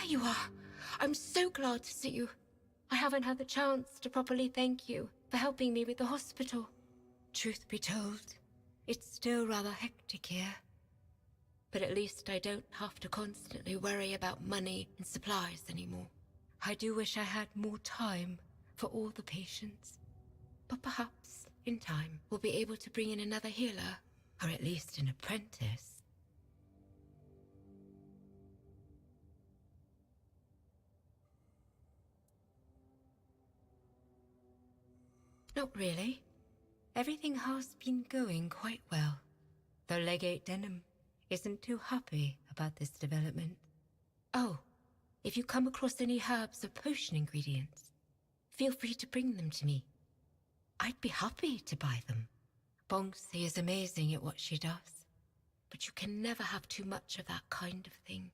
you are. I'm so glad to see you. I haven't had the chance to properly thank you for helping me with the hospital. Truth be told, it's still rather hectic here. But at least I don't have to constantly worry about money and supplies anymore. I do wish I had more time for all the patients. But perhaps, in time, we'll be able to bring in another healer, or at least an apprentice. Not really. Everything has been going quite well, though Legate Denham isn't too happy about this development. Oh, if you come across any herbs or potion ingredients, feel free to bring them to me. I'd be happy to buy them. Bongsi is amazing at what she does, but you can never have too much of that kind of thing.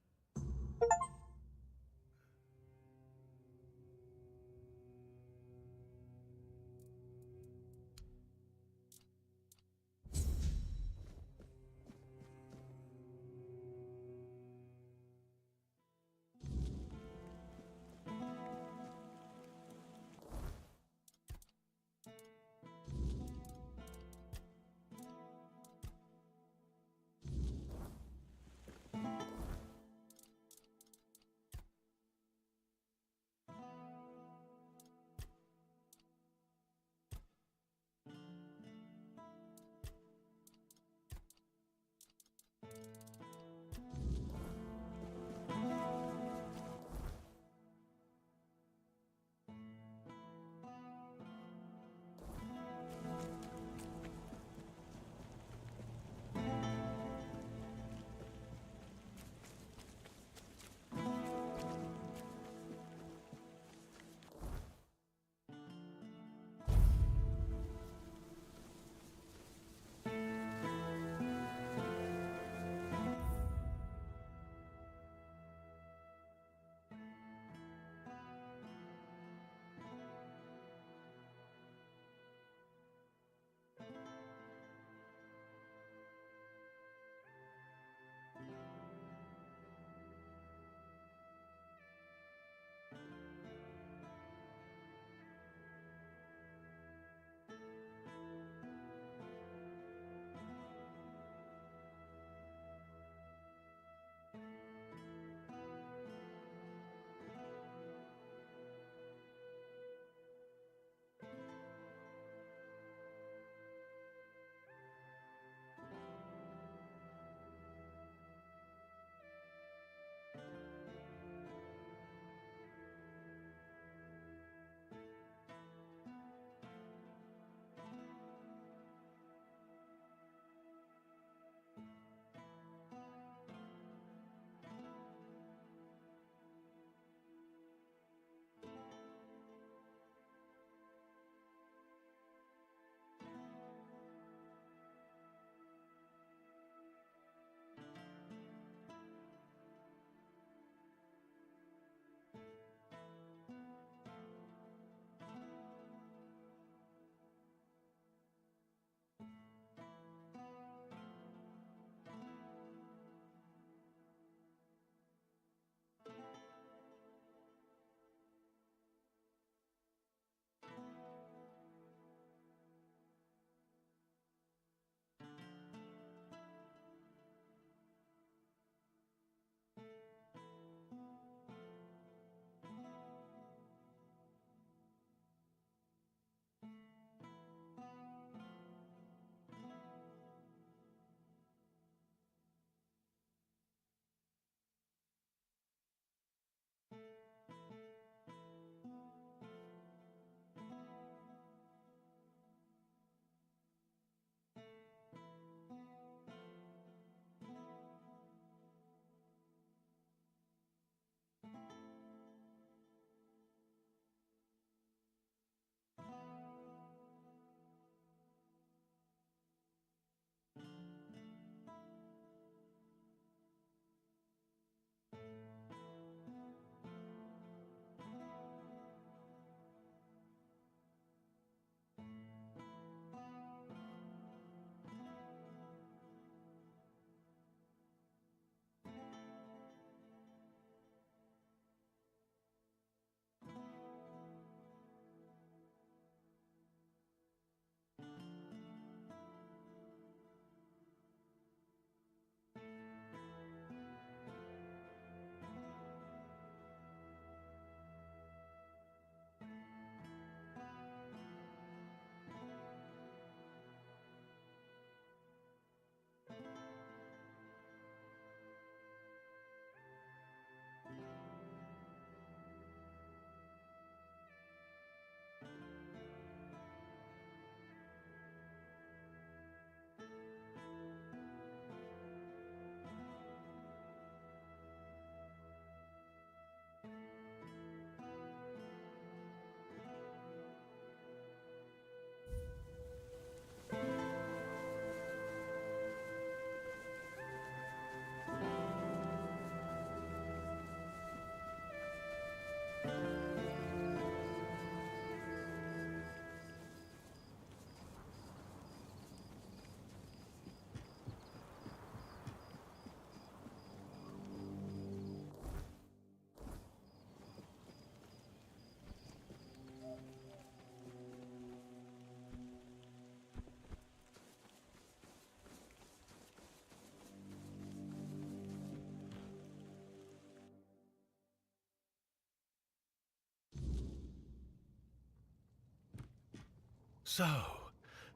So,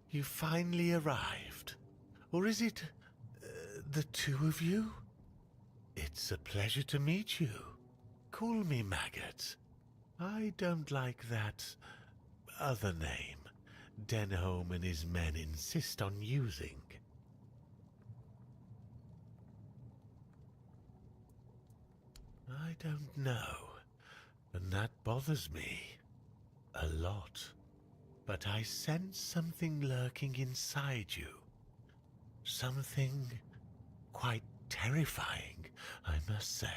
you finally arrived. Or is it the two of you? It's a pleasure to meet you. Call me Maggot. I don't like that other name Denholm and his men insist on using. I don't know, and that bothers me a lot. But I sense something lurking inside you. Something quite terrifying, I must say.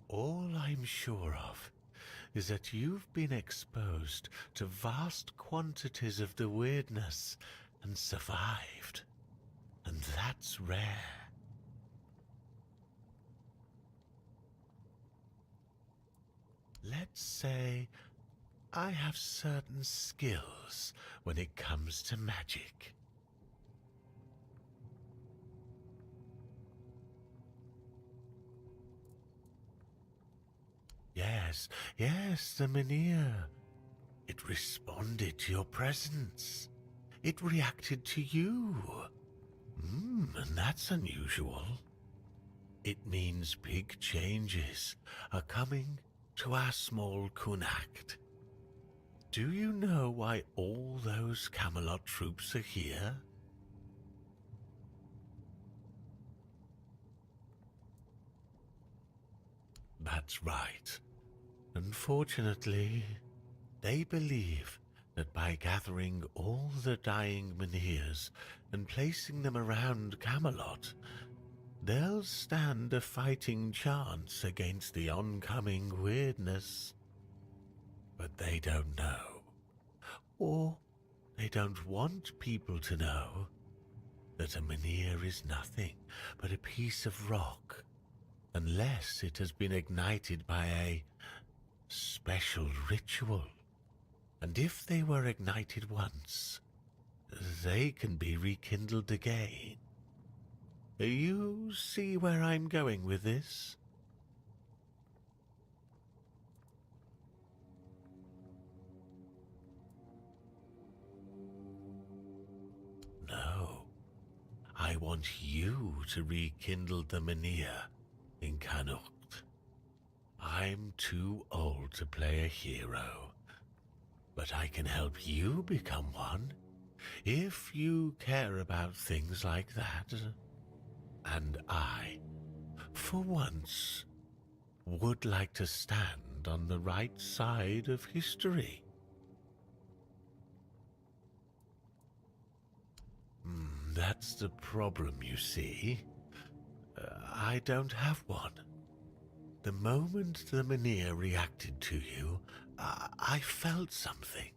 All I'm sure of is that you've been exposed to vast quantities of the weirdness and survived. And that's rare. Let's say I have certain skills when it comes to magic. Yes, the Menhir. It responded to your presence. It reacted to you. And that's unusual. It means big changes are coming to our small Kunacht. Do you know why all those Camelot troops are here? That's right. Unfortunately, they believe that by gathering all the dying Menhirs and placing them around Camelot, they'll stand a fighting chance against the oncoming weirdness. But they don't know, or they don't want people to know, that a Menhir is nothing but a piece of rock, unless it has been ignited by a special ritual. And if they were ignited once, they can be rekindled again. You see where I'm going with this? No. I want you to rekindle the Menhir in Canucht. I'm too old to play a hero, but I can help you become one if you care about things like that. And I, for once, would like to stand on the right side of history. That's the problem, you see. I don't have one. The moment the Menhir reacted to you, I felt something.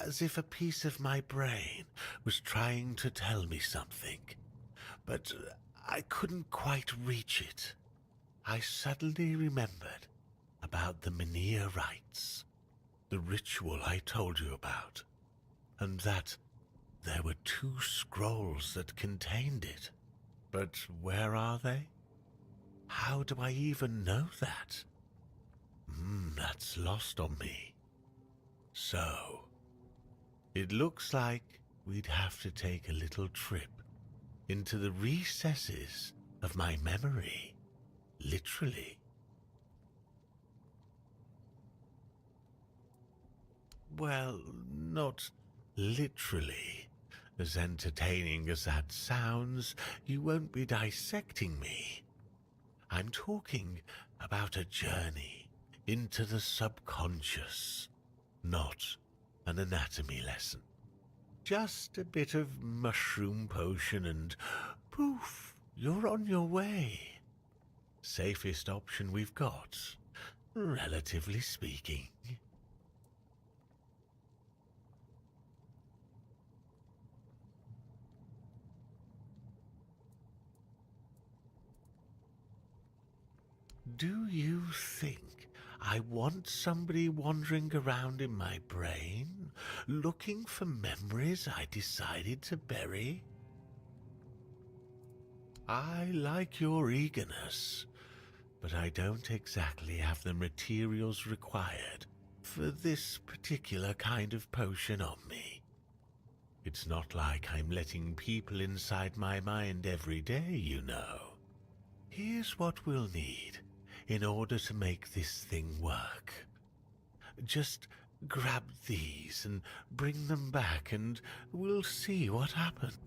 As if a piece of my brain was trying to tell me something. But I couldn't quite reach it. I suddenly remembered about the Menhir rites, the ritual I told you about, and that there were 2 scrolls that contained it. But where are they? How do I even know that? That's lost on me. So, it looks like we'd have to take a little trip into the recesses of my memory, literally. Well, not literally. As entertaining as that sounds, you won't be dissecting me. I'm talking about a journey into the subconscious, not an anatomy lesson. Just a bit of mushroom potion and poof, you're on your way. Safest option we've got, relatively speaking. Do you think I want somebody wandering around in my brain, looking for memories I decided to bury? I like your eagerness, but I don't exactly have the materials required for this particular kind of potion on me. It's not like I'm letting people inside my mind every day, you know. Here's what we'll need in order to make this thing work. Just grab these and bring them back and we'll see what happens.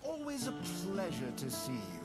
Always a pleasure to see you.